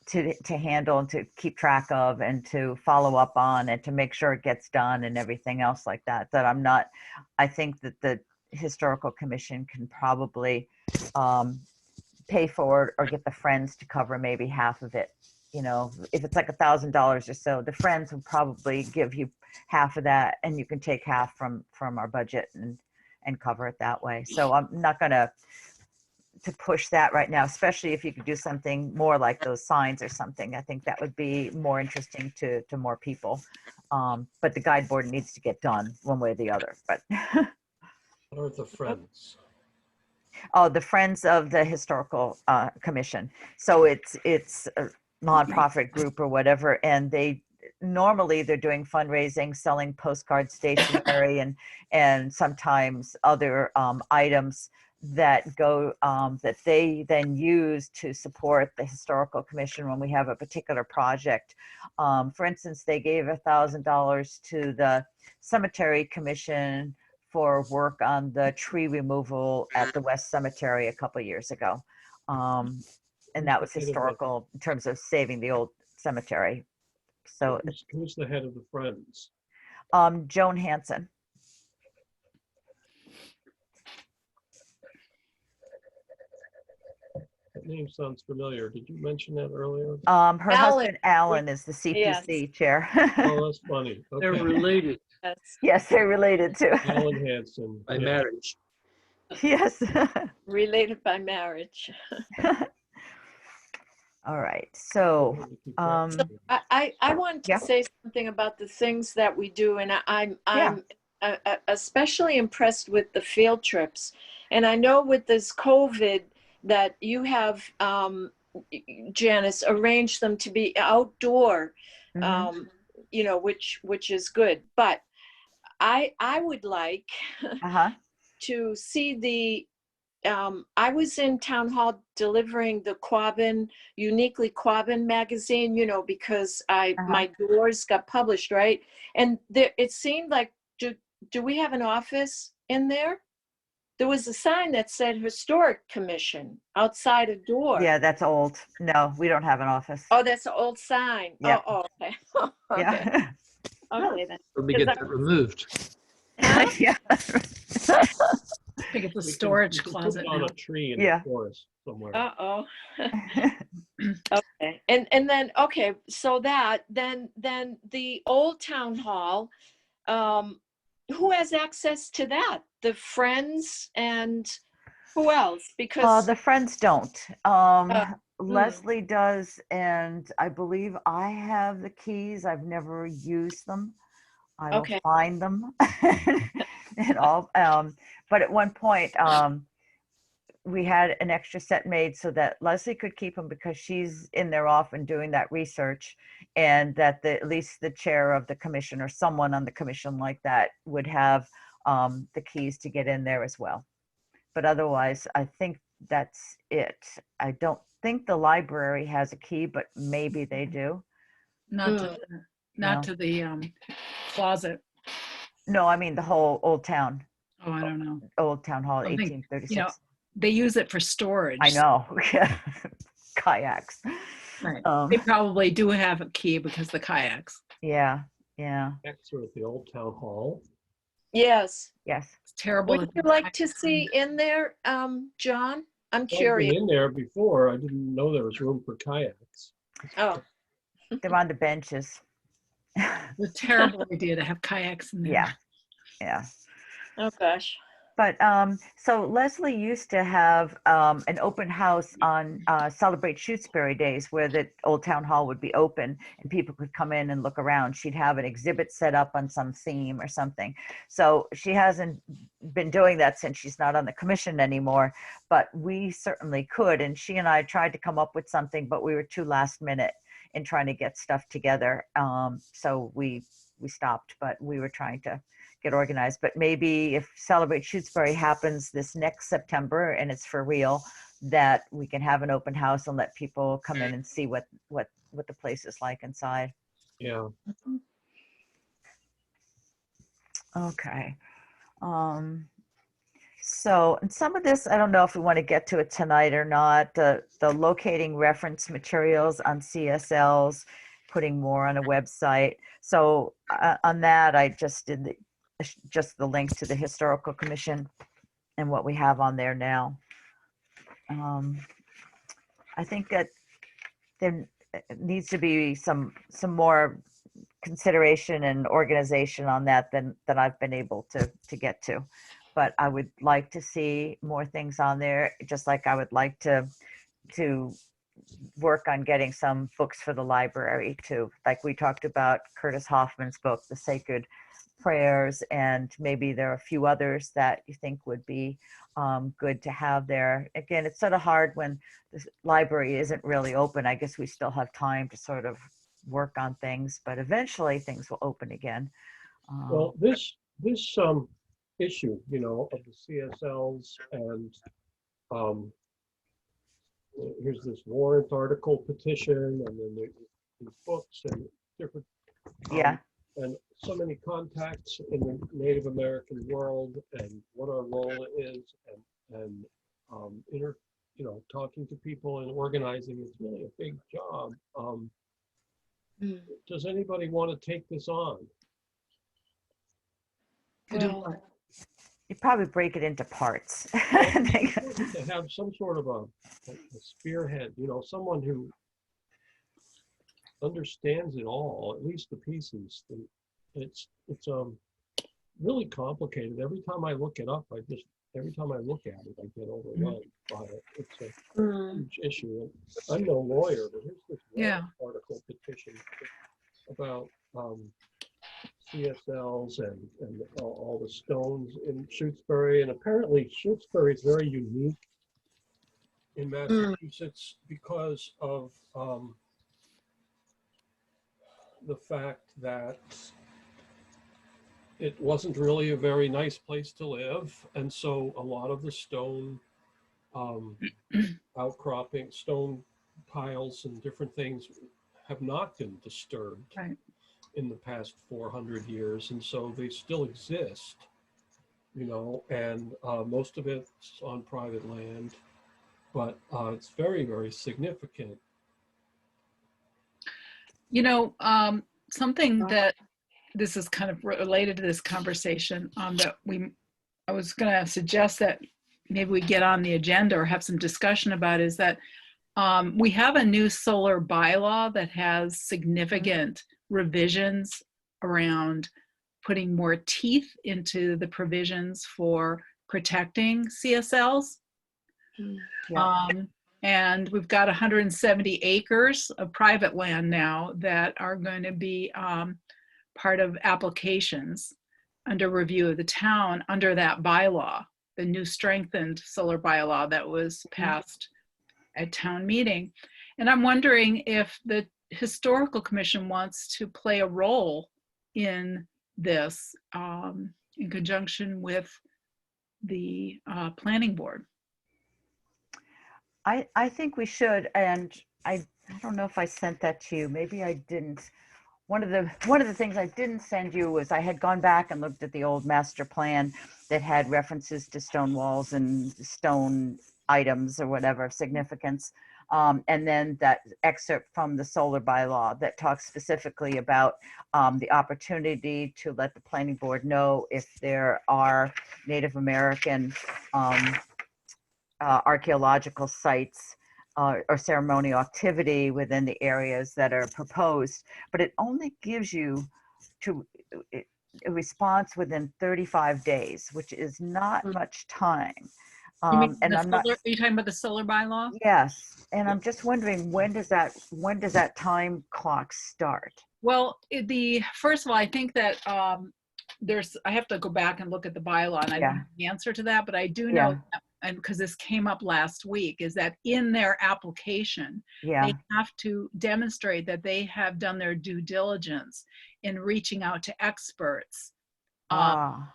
To handle and to keep track of and to follow up on and to make sure it gets done and everything else like that, I think that the historical commission can probably pay for it or get the Friends to cover maybe half of it. You know, if it's like $1,000 or so, the Friends will probably give you half of that, and you can take half from our budget and cover it that way. So I'm not gonna to push that right now, especially if you could do something more like those signs or something. I think that would be more interesting to more people. But the guide board needs to get done one way or the other. But What are the Friends? oh, the Friends of the Historical Commission. So it's a nonprofit group or whatever, and normally they're doing fundraising, selling postcard stationery and sometimes other items that go that they then use to support the historical commission when we have a particular project. For instance, they gave $1,000 to the cemetery commission for work on the tree removal at the West Cemetery a couple of years ago, and that was historical in terms of saving the old cemetery. So who's the head of the Friends? Joan Hansen. That name sounds familiar. Did you mention that earlier? Her husband Alan is the CPC chair. Oh, that's funny. They're Okay. related. Yes. Yes, they're related too. Alan Hansen. By Yeah. marriage. Yes. Related by marriage. All right. So, I wanted to Yeah. say something about the things that we do, and I'm especially impressed with the field trips. And I know with this COVID that you have, Janice, arranged them to be outdoor, you know, which is good. But I would like to see the. I was in town hall delivering the Quabbin, Uniquely Quabbin magazine, you know, because my doors got published, right? And it seemed like, do we have an office in there? There was a sign that said Historic Commission outside a door. Yeah, that's old. No, we don't have an office. Oh, that's an old sign. Yep. Oh, okay. Okay. Yeah. Okay then. Let me get that removed. Yeah. I think it's a We can- storage we can closet put it on now. a tree in Yeah. the forest somewhere. Uh-oh. Okay. And then, okay, so then the old town hall, who has access to that? The Friends and who else? Because The Friends don't. Leslie does, and I believe I have the keys. I've never used them. I will Okay. find them and all. But at one point, we had an extra set made so that Leslie could keep them because she's in there often doing that research, and that at least the chair of the commission or someone on the commission like that would have the keys to get in there as well. But otherwise, I think that's it. I don't think the library has a key, but maybe they do. Not to the closet. No, I mean the whole Old Town Oh, I don't know. Hall, I think, 1836. you know, they use it for storage. I know. Kayaks. Right. They probably do have a key because the kayaks. Yeah. Next at the old town hall. yes. Yes. It's terrible. Would that you the like to kayaks see in there, John? I'm I've curious. been in there before. I didn't know there was room for kayaks. Oh, They're on the benches. It's a terrible idea to have kayaks in there. Yeah. oh gosh. But so Leslie used to have an open house on Celebrate Shutesbury days where the old town hall would be open and people could come in and look around. She'd have an exhibit set up on some theme or something. So she hasn't been doing that since she's not on the commission anymore, but we certainly could. And she and I tried to come up with something, but we were too last minute in trying to get stuff together. So we stopped, but we were trying to get organized. But maybe if Celebrate Shutesbury happens this next September and it's for real, that we can have an open house and let people come in and see what the place is like inside. Yeah. Okay. So, and some of this, I don't know if we want to get to it tonight or not, the locating reference materials on CSLs, putting more on a website. So on that, I just did just the link to the Historical Commission and what we have on there now. I think that there needs to be some more consideration and organization on that than I've been able to get to. But I would like to see more things on there, just like I would like to work on getting some books for the library too. Like we talked about Curtis Hoffman's book, The Sacred Prayers, and maybe there are a few others that you think would be good to have there. Again, it's sort of hard when the library isn't really open. I guess we still have time to sort of work on things, but eventually things will open again. Well, this issue, you know, of the CSLs and here's this warrant article petition, and then there's these books and different Yeah. and so many contacts in the Native American world and what our role is, and talking to people and organizing. It's really a big job. Does anybody want to take this on? Well, You probably break it into parts. To have some sort of a spearhead, you know, someone who understands it all, at least the pieces. It's really complicated. Every time I look it up, every time I look at it, I get overwhelmed by it. It's a huge issue. I'm no lawyer, but here's this article petition about CSLs and all the stones in Shutesbury. And apparently Shutesbury is very unique in Massachusetts because of the fact that it wasn't really a very nice place to live. And so a lot of the stone outcropping, stone piles and different things have not been disturbed in the past 400 years. And so they still exist, you know, and most of it's on private land, but it's very, very significant. You know, something that this is kind of related to this conversation that I was going to suggest that maybe we get on the agenda or have some discussion about is that we have a new solar bylaw that has significant revisions around putting more teeth into the provisions for protecting CSLs. Yeah. And we've got 170 acres of private land now that are going to be part of applications under review of the town under that bylaw, the new strengthened solar bylaw that was passed at town meeting. And I'm wondering if the Historical Commission wants to play a role in this in conjunction with the planning board. I think we should, and I don't know if I sent that to you. Maybe I didn't. One of the things I didn't send you was I had gone back and looked at the old master plan that had references to stone walls and stone items or whatever of significance. And then that excerpt from the solar bylaw that talks specifically about the opportunity to let the planning board know if there are Native American archaeological sites or ceremonial activity within the areas that are proposed, but it only gives you a response within 35 days, which is not Mm. much time. You mean And the I'm not, solar, are you talking about the solar bylaw? yes, and I'm just wondering, when does that time clock start? Well, first of all, I think that I have to go back and look at the bylaw, and I don't Yeah. have the answer to that, but I do Yeah. know, and because this came up last week, is that in their application, Yeah, they have to demonstrate that they have done their due diligence in reaching out to experts. ah,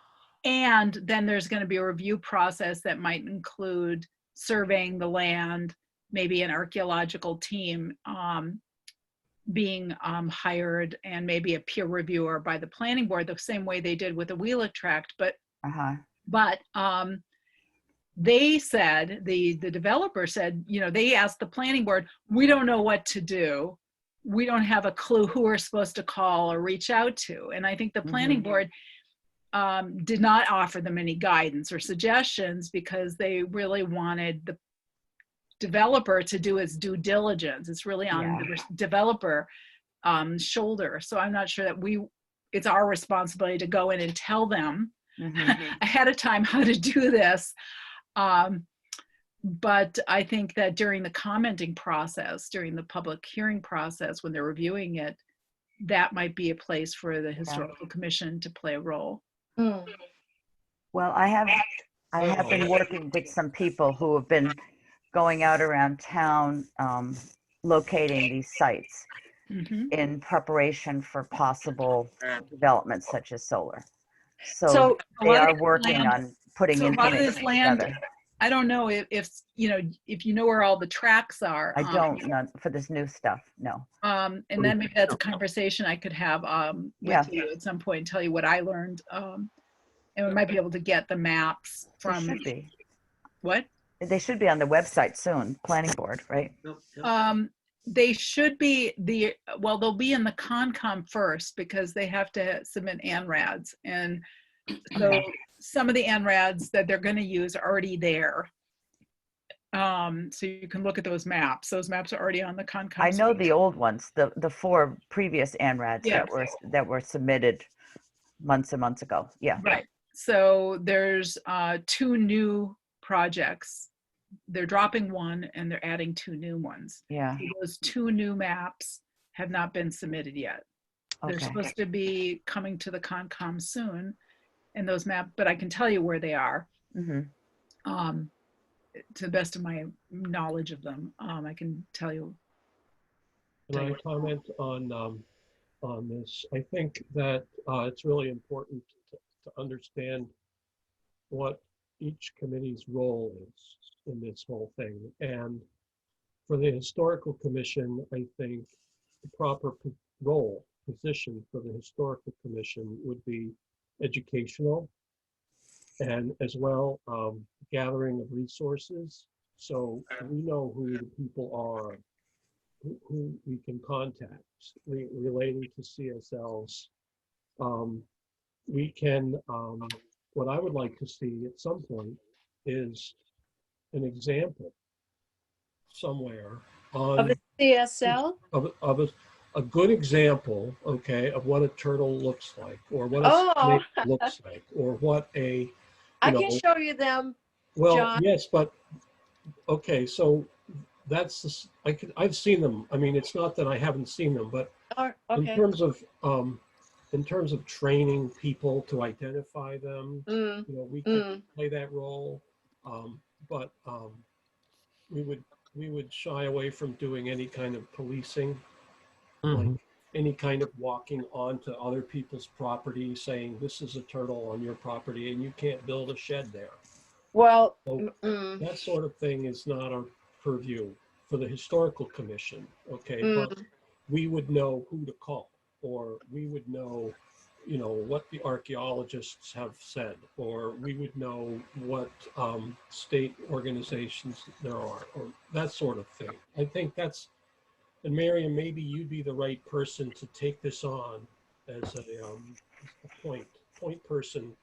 And then there's going to be a review process that might include surveying the land, maybe an archaeological team being hired, and maybe a peer reviewer by the planning board, the same way they did with the Wheeler Tract. uh-huh, But they said, the developer said, they asked the planning board, we don't know what to do. We don't have a clue who we're supposed to call or reach out to. And I think the planning board did not offer them any guidance or suggestions, because they really wanted the developer to do his due diligence. It's really on Yeah. the developer shoulder. So I'm not sure that it's our responsibility to go in and tell them mhm, ahead of time how to do this. But I think that during the commenting process, during the public hearing process, when they're reviewing it, that might be a place for the historical commission to play a role. Mm. well, I have been working with some people who have been going out around town, locating these sites Mhm. in preparation for possible developments such as solar. So So A they lot are of this working land- on putting so a lot of this information land, together. I don't know if you know where all the tracks are. I don't know for this new stuff, no. And then maybe that's a conversation I could have Yeah. with you at some point, tell you what I learned. And we might be able to get the maps They from should be. what? They should be on the website soon, planning board, right? Yep. They should be they'll be in the Concom first, because they have to submit ANRADs. And so some of the ANRADs that they're going to use are already there. So you can look at those maps. Those maps are already on the Concom. I know site. the old ones, the 4 previous ANRADs Yeah. that were submitted months and months ago. Yeah. Right. So there's 2 new projects. They're dropping one and they're adding 2 new ones. Yeah. So those 2 new maps have not been submitted yet. They're Okay. supposed to be coming to the Concom soon, and those maps, but I can tell you where they are. Hmm. To the best of my knowledge of them, I can tell you. Can I comment on this? I think that it's really important to understand what each committee's role is in this whole thing. And for the Historical Commission, I think the proper position for the Historical Commission would be educational, and as well gathering of resources. So we know who the people are who we can contact relating to CSLs. We can, what I would like to see at some point is an example somewhere of on a CSL? of a good example, okay, of what a turtle looks like, or what a Oh. snake looks like, or what a, I you can know, show you them. well, John. yes, but okay, so that's the, I've seen them. I mean, it's not that I haven't seen them, but Oh, in okay. terms of training people to identify them, Mm, you know, we could play that role, but we would shy away from doing any kind of policing, like any kind of walking onto other people's property, saying this is a turtle on your property and you can't build a shed there. well, So that sort of thing is not our purview for the Historical Commission, okay? But we would know who to call, or we would know, you know, what the archaeologists have said, or we would know what state organizations there are, or that sort of thing. I think that's, and Miriam, maybe you'd be the right person to take this on as a point person.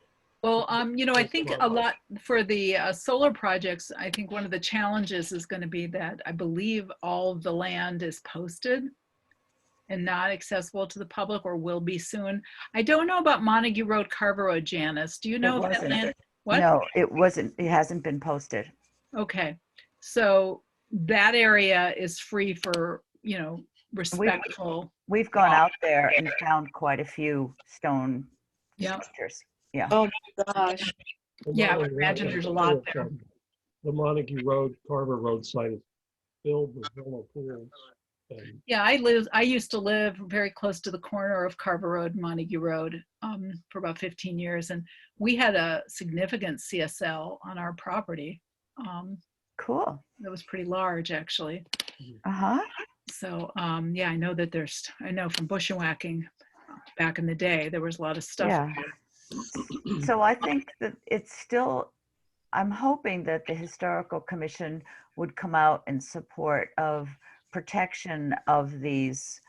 Well, I think a lot for the solar projects, I think one of the challenges is going to be that I believe all of the land is posted. and not accessible to the public, or will be soon. I don't know about Montague Road, Carver Road, Janice. Do you know It if that wasn't. land? What? No, it wasn't. It hasn't been posted. Okay. So that area is free for, respectful. We've gone out there and found quite a few stone Yeah. structures. Yeah. Oh my gosh. Yeah, I would imagine there's a lot there. The Montague Road, Carver Road site is filled with villa pools. And Yeah, I used to live very close to the corner of Carver Road and Montague Road for about 15 years. And we had a significant CSL on our property. Cool. That was pretty large, actually. Uh-huh. So, yeah, I know from bushwhacking back in the day, there was a lot of stuff. Yeah. So I think that I'm hoping that the Historical Commission would come out in support of protection of these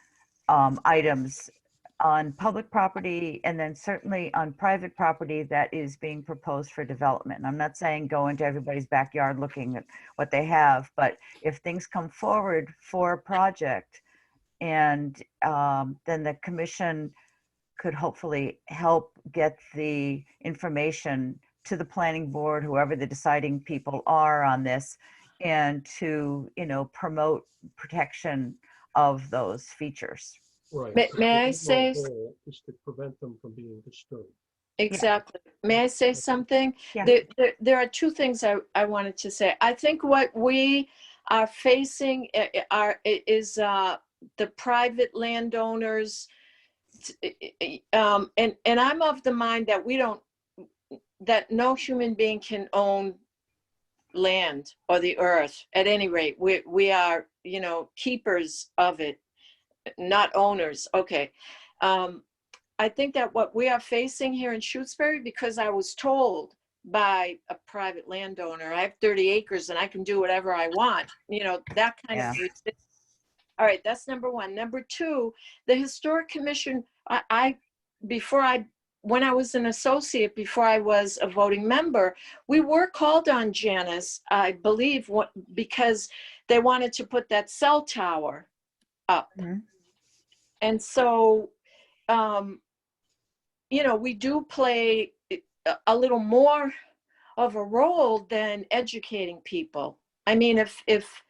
items on public property, and then certainly on private property that is being proposed for development. And I'm not saying go into everybody's backyard looking at what they have, but if things come forward for a project, and then the commission could hopefully help get the information to the planning board, whoever the deciding people are on this, and to, promote protection of those features. right. May I The say overall goal is to prevent them from being disturbed. exactly? May I say something? Yeah. There are two things I wanted to say. I think what we are facing is the private landowners, and I'm of the mind that that no human being can own land or the earth. At any rate, we are, keepers of it, not owners. Okay. I think that what we are facing here in Shutesbury, because I was told by a private landowner, I have 30 acres and I can do whatever I want, that kind of resistance. All right, that's number one. Number two, the Historic Commission, when I was an associate, before I was a voting member, we were called on, Janice, I believe, because they wanted to put that cell tower up. Mm-hmm. And so, we do play a little more of a role than educating people. I mean, if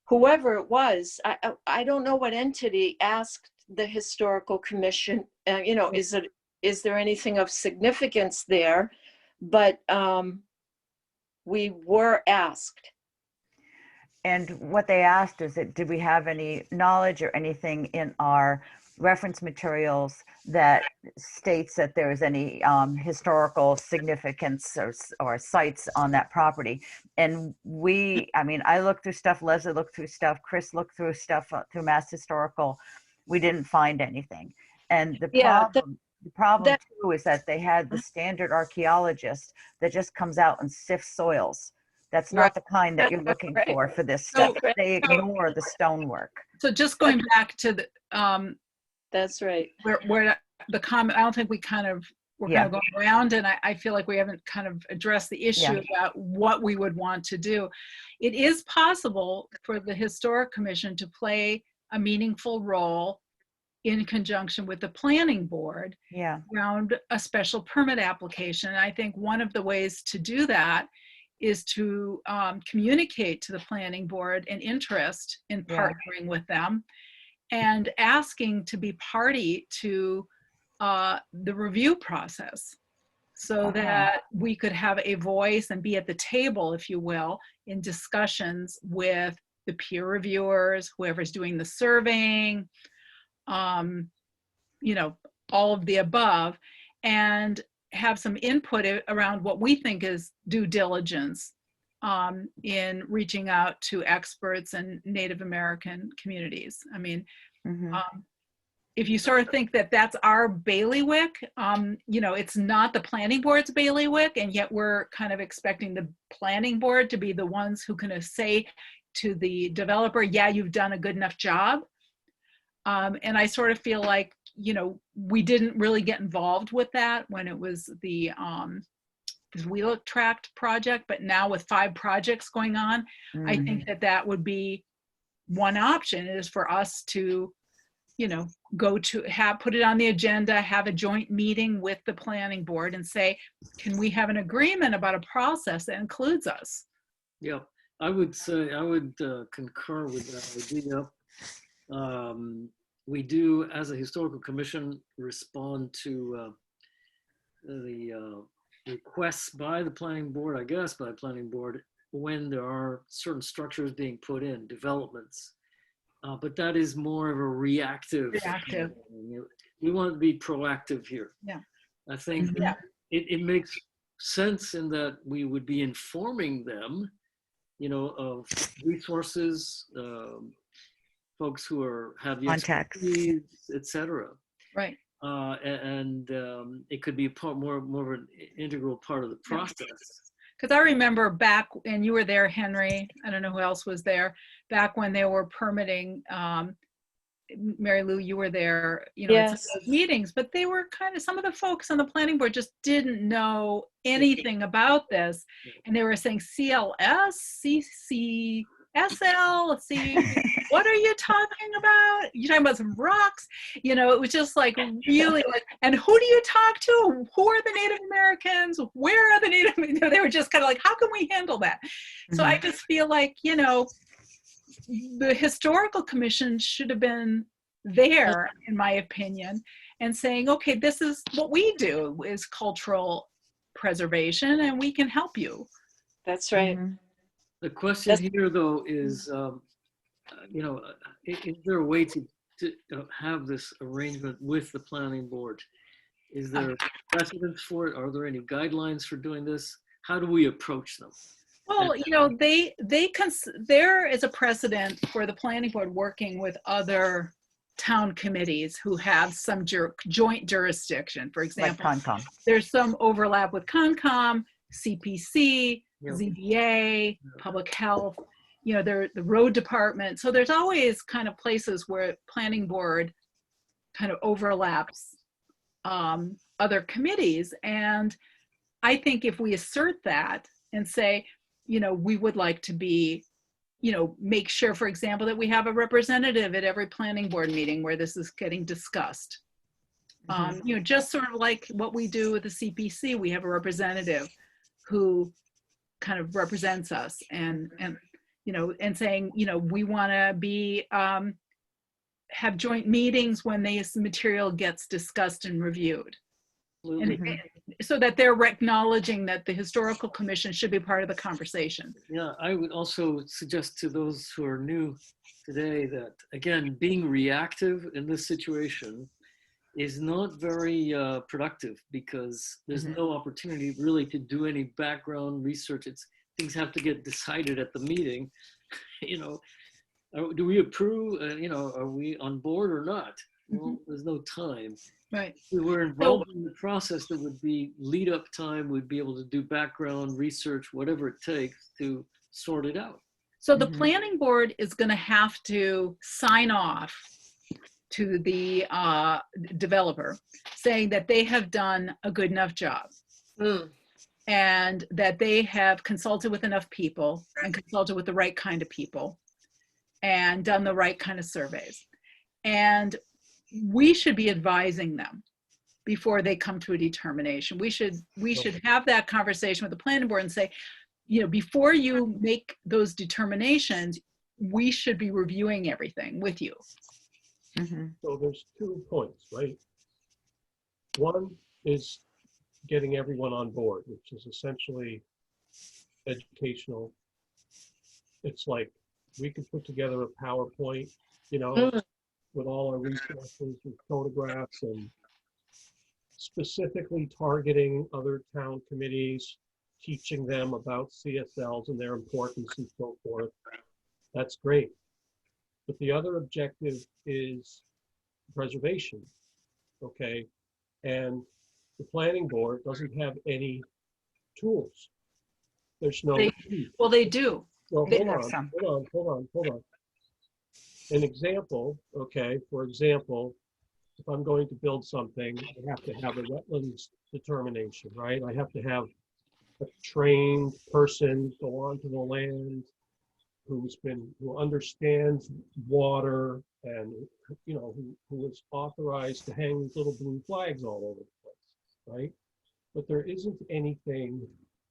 whoever it was, I don't know what entity asked the Historical Commission, is there anything of significance there? But we were asked. And what they asked is that, did we have any knowledge or anything in our reference materials that states that there is any historical significance or sites on that property? And I looked through stuff, Leslie looked through stuff, Chris looked through stuff through Mass Historical. We didn't find anything. And the problem too is that they had the standard archaeologist that just comes out and sifts soils. That's not the kind that you're looking for this stuff. They ignore the stonework. So just going back to the that's right. Where the comment, I don't think we're kind of going around, and I feel like we haven't kind of addressed the issue about what we would want to do. It is possible for the Historic Commission to play a meaningful role in conjunction with the planning board around a special permit application. And I think one of the ways to do that is to communicate to the planning board an interest in partnering with them and asking to be party to the review process, so that we could have a voice and be at the table, if you will, in discussions with the peer reviewers, whoever's doing the surveying, all of the above, and have some input around what we think is due diligence in reaching out to experts and Native American communities. I mean, if you sort of think that that's our bailiwick, it's not the planning board's bailiwick, and yet we're kind of expecting the planning board to be the ones who can say to the developer, yeah, you've done a good enough job. And I sort of feel like, we didn't really get involved with that when it was the Wheelock Tract project, but now with 5 projects going on, I think that would be one option, is for us to put it on the agenda, have a joint meeting with the planning board and say, can we have an agreement about a process that includes us? Yeah, I would say, I would concur with that idea. We do, as a historical commission, respond to the requests by the planning board, I guess, by the planning board, when there are certain structures being put in, developments. But that is more of a reactive. Reactive. We want to be proactive here. Yeah. I think Yeah. it makes sense in that we would be informing them, of resources, folks who have the Contacts. expertise, etc. Right. And it could be more of an integral part of the process. Because I remember back, and you were there, Henry, I don't know who else was there, back when they were permitting, Mary Lou, you were there, at some Yes. of those meetings, but they were some of the folks on the planning board just didn't know anything about this. And they were saying CLS, CCSL, what are you talking about? You're talking about some rocks? It was just like really like, and who do you talk to? Who are the Native Americans? Where are the Native? They were just kind of like, how can we handle that? So I just feel like, the historical commission should have been there, in my opinion, and saying, okay, this is what we do is cultural preservation and we can help you. That's right. The question here, though, is, is there a way to have this arrangement with the planning board? Is there precedence for it? Are there any guidelines for doing this? How do we approach them? Well, there is a precedent for the planning board working with other town committees who have some joint jurisdiction. For Like example, Concom. there's some overlap with Concom, CPC, Yeah. ZBA, public health, the road department. So there's always kind of places where planning board kind of overlaps other committees. And I think if we assert that and say, we would like to be, make sure, for example, that we have a representative at every planning board meeting where this is getting discussed. Just sort of like what we do with the CPC, we have a representative who kind of represents us and saying, we want to be, have joint meetings when this material gets discussed and reviewed. And so that they're acknowledging that the historical commission should be part of the conversation. Yeah, I would also suggest to those who are new today that, again, being reactive in this situation is not very productive, because there's no opportunity really to do any background research. Things have to get decided at the meeting. Do we approve? Are we on board or not? Well, there's no time. Right. If we were involved in the process, there would be lead up time. We'd be able to do background research, whatever it takes to sort it out. So the planning board is going to have to sign off to the developer saying that they have done a good enough job and that they have consulted with enough people and consulted with the right kind of people and done the right kind of surveys. And we should be advising them before they come to a determination. We should have that conversation with the planning board and say, before you make those determinations, we should be reviewing everything with you. So there's 2 points, right? One is getting everyone on board, which is essentially educational. It's like we could put together a PowerPoint, with all our resources and photographs and specifically targeting other town committees, teaching them about CSLs and their importance and so forth. That's great. But the other objective is preservation, okay? And the planning board doesn't have any tools. There's no. Well, they do. Well, They hold have on, some. hold on. An example, okay, for example, if I'm going to build something, I have to have a wetlands determination, right? I have to have a trained person go onto the land who understands water, and you know, who was authorized to hang these little blue flags all over the place, right? But there isn't anything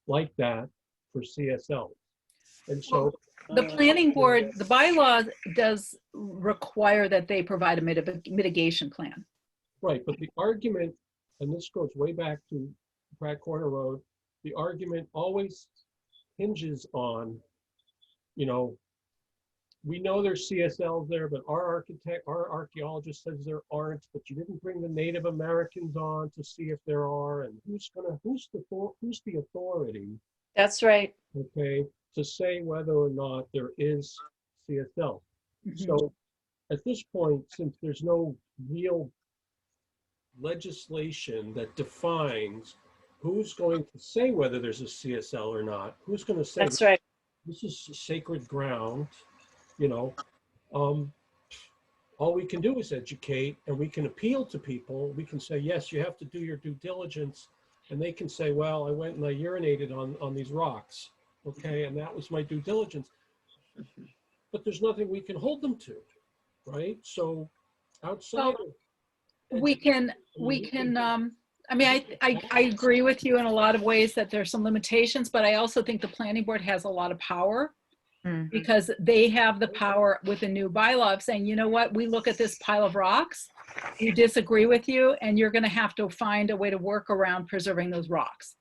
like that for CSL. And so The planning board, the bylaw does require that they provide a mitigation plan. right, but the argument, and this goes way back to Pratt Corner Road, the argument always hinges on, you know, we know there's CSLs there, but our archaeologist says there aren't, but you didn't bring the Native Americans on to see if there are, and who's the authority, That's right. okay, to say whether or not there is CSL. So at this point, since there's no real legislation that defines who's going to say whether there's a CSL or not, who's going to say That's right. this is sacred ground, you know, all we can do is educate, and we can appeal to people. We can say, yes, you have to do your due diligence. And they can say, well, I went and I urinated on these rocks. Okay, and that was my due diligence. But there's nothing we can hold them to, right? So outside of We can, I mean, I agree with you in a lot of ways that there's some limitations, but I also think the planning board has a lot of power because they have the power with a new bylaw of saying, you know what, we look at this pile of rocks, we disagree with you, and you're going to have to find a way to work around preserving those rocks.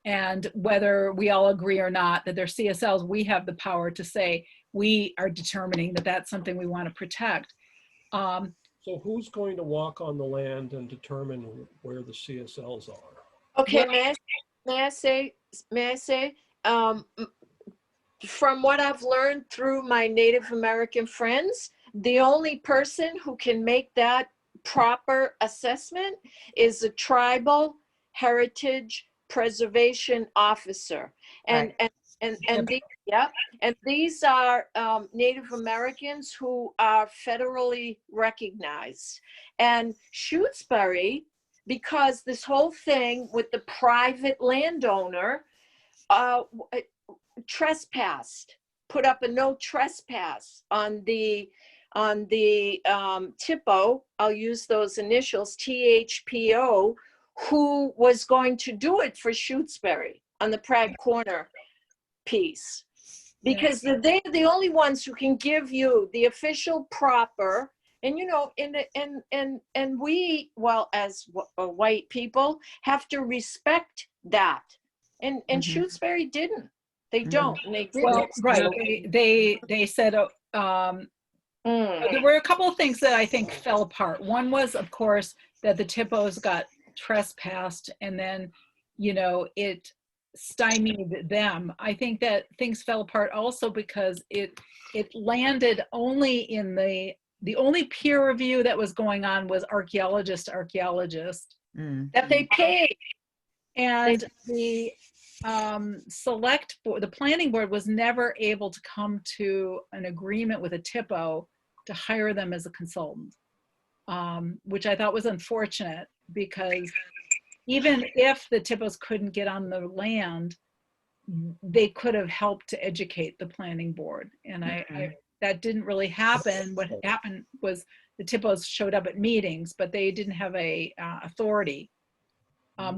And whether we all agree or not that they're CSLs, we have the power to say, we are determining that that's something we want to protect. So who's going to walk on the land and determine where the CSLs are? Okay, may I say, from what I've learned through my Native American friends, the only person who can make that proper assessment is a tribal heritage preservation officer. And these are Native Americans who are federally recognized. And Shutesbury, because this whole thing with the private landowner trespassed, put up a no trespass on the TIPO, I'll use those initials, THPO, who was going to do it for Shutesbury on the Pratt Corner piece. Because they're the only ones who can give you the official proper, and you know, and we, well, as white people, have to respect that. And Shutesbury didn't. They don't, and they didn't. Well, right. They said there were a couple of things that I think fell apart. One was, of course, that the TIPOs got trespassed, and then, you know, it stymied them. I think that things fell apart also because it landed only in the only peer review that was going on was archaeologist that they paid. And the select board, the planning board, was never able to come to an agreement with a TIPO to hire them as a consultant, which I thought was unfortunate, because even if the TIPOs couldn't get on the land, they could have helped to educate the planning board. And that didn't really happen. What happened was the TIPOs showed up at meetings, but they didn't have a authority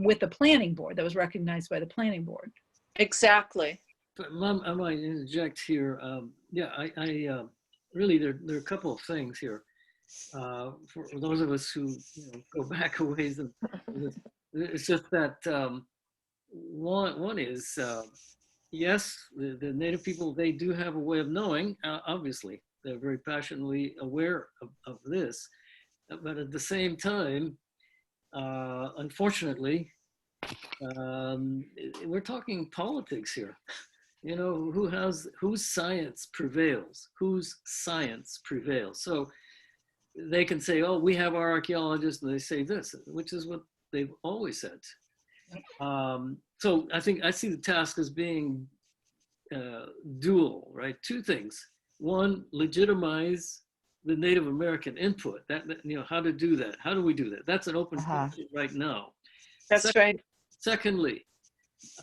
with the planning board that was recognized by the planning board. Exactly. I might interject here. I really, there are a couple of things here. For those of us who go back a ways, it's just that one is, yes, the Native people, they do have a way of knowing, obviously. They're very passionately aware of this. But at the same time, unfortunately, we're talking politics here. You know, whose science prevails? Whose science prevails? So they can say, oh, we have our archaeologists, and they say this, which is what they've always said. So I think I see the task as being dual, right? Two things. One, legitimize the Native American input. That how to do that. How do we do that? That's an open question right now. That's right. Secondly,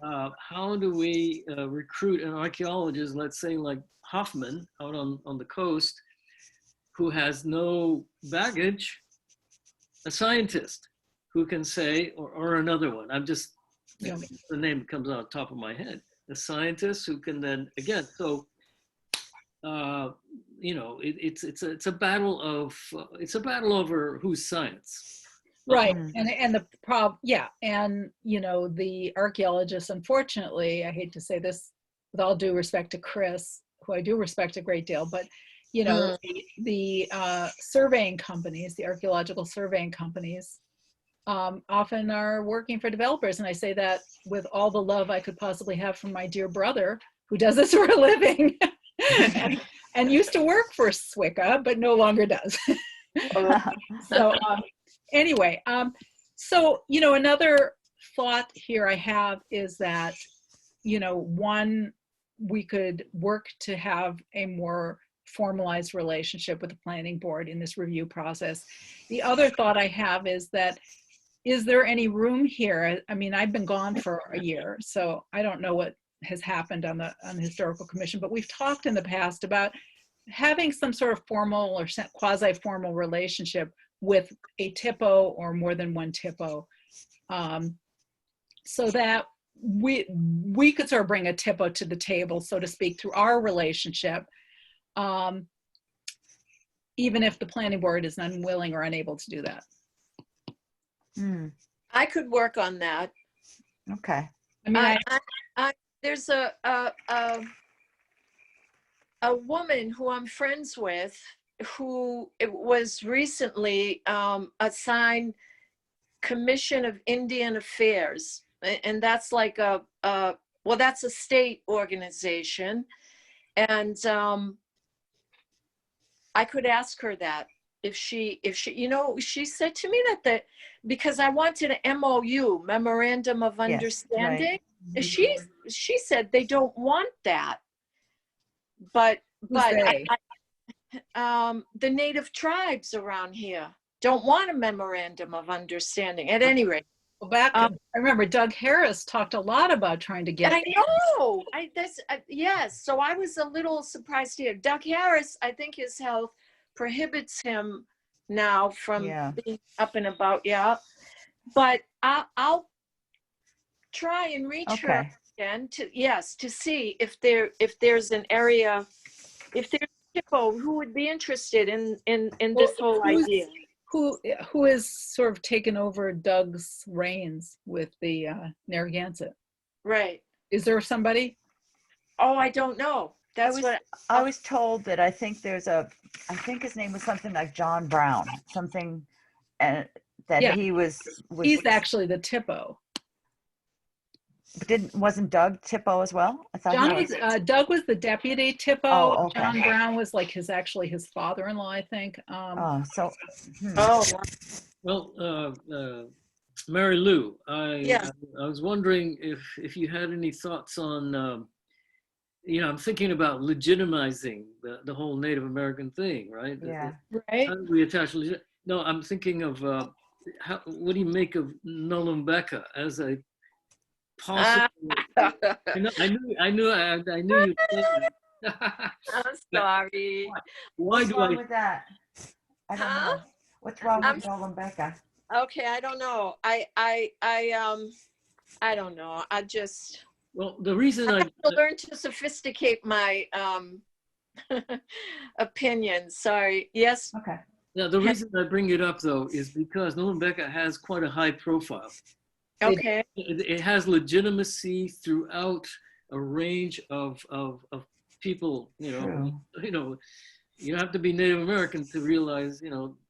how do we recruit an archaeologist, let's say like Hoffman out on the coast, who has no baggage, a scientist who can say, or another one, I'm just, Yeah. the name comes on top of my head, a scientist who can then, again, so, it's a battle of, it's a battle over whose science. Right. Mhm. And the problem, yeah. And, the archaeologists, unfortunately, I hate to say this with all due respect to Chris, who I do respect a great deal, but, the surveying companies, the archaeological surveying companies, often are working for developers. And I say that with all the love I could possibly have from my dear brother, who does this for a living and used to work for SWICA, but no longer does. So anyway, so, another thought here I have is that, one, we could work to have a more formalized relationship with the planning board in this review process. The other thought I have is that, is there any room here? I mean, I've been gone for a year, so I don't know what has happened on the historical commission, but we've talked in the past about having some sort of formal or quasi-formal relationship with a TIPO or more than one TIPO, so that we could sort of bring a TIPO to the table, so to speak, through our relationship, even if the planning board is unwilling or unable to do that. I could work on that. Okay. I mean, There's a woman who I'm friends with who was recently assigned Commission of Indian Affairs, and that's like that's a state organization, and I could ask her that if she she said to me that because I wanted an MOU, memorandum of understanding. Right. And she said they don't want that, but they? The native tribes around here don't want a memorandum of understanding. At any rate, Well, I remember Doug Harris talked a lot about trying to get. I know. Yes. So I was a little surprised here. Doug Harris, I think his health prohibits him now from being up and about. Yeah, but I'll try and reach her again to see if there's an area, if there's people who would be interested in this whole idea. Who has sort of taken over Doug's reins with the Narragansett? Right. Is there somebody? Oh, I don't know. I was told that I think his name was something like John Brown, something, and that he was He's actually the TIPO. Wasn't Doug TIPO as well? I thought Doug was the deputy TIPO. Oh, okay. John Brown was like his father-in-law, I think. Well, Mary Lou, I was wondering if you had any thoughts on, I'm thinking about legitimizing the whole Native American thing, right? Yeah. Right. How do we attach No, I'm thinking of what do you make of Nolumbeka as a possible? I knew you. I'm sorry. What's wrong with that? I don't know. What's wrong with Nolumbeka? Okay, I don't know. I don't know. Well, the reason I have to learn to sophisticate my opinions. Sorry. Yes. Okay. Now, the reason I bring it up, though, is because Nolumbeka has quite a high profile. Okay. It has legitimacy throughout a range of people. True. You have to be Native American to realize,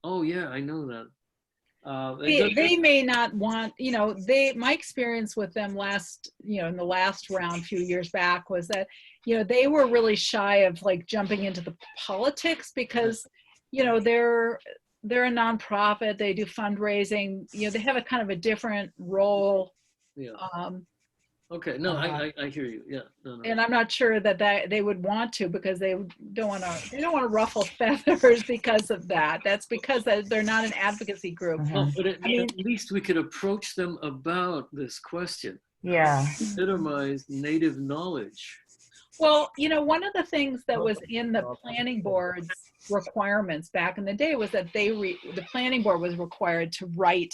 oh yeah, I know that. They may not want, my experience with them in the last round a few years back was that, they were really shy of like jumping into the politics because, they're a nonprofit, they do fundraising, they have a kind of a different role. Yeah. Okay. No, I hear you. Yeah. No. And I'm not sure that they would want to, because they don't want to ruffle feathers because of that. That's because they're not an advocacy group. Well, but at least we could approach them about this question. Yeah. Legitimize Native knowledge. Well, one of the things that was in the planning board's requirements back in the day was that the planning board was required to write,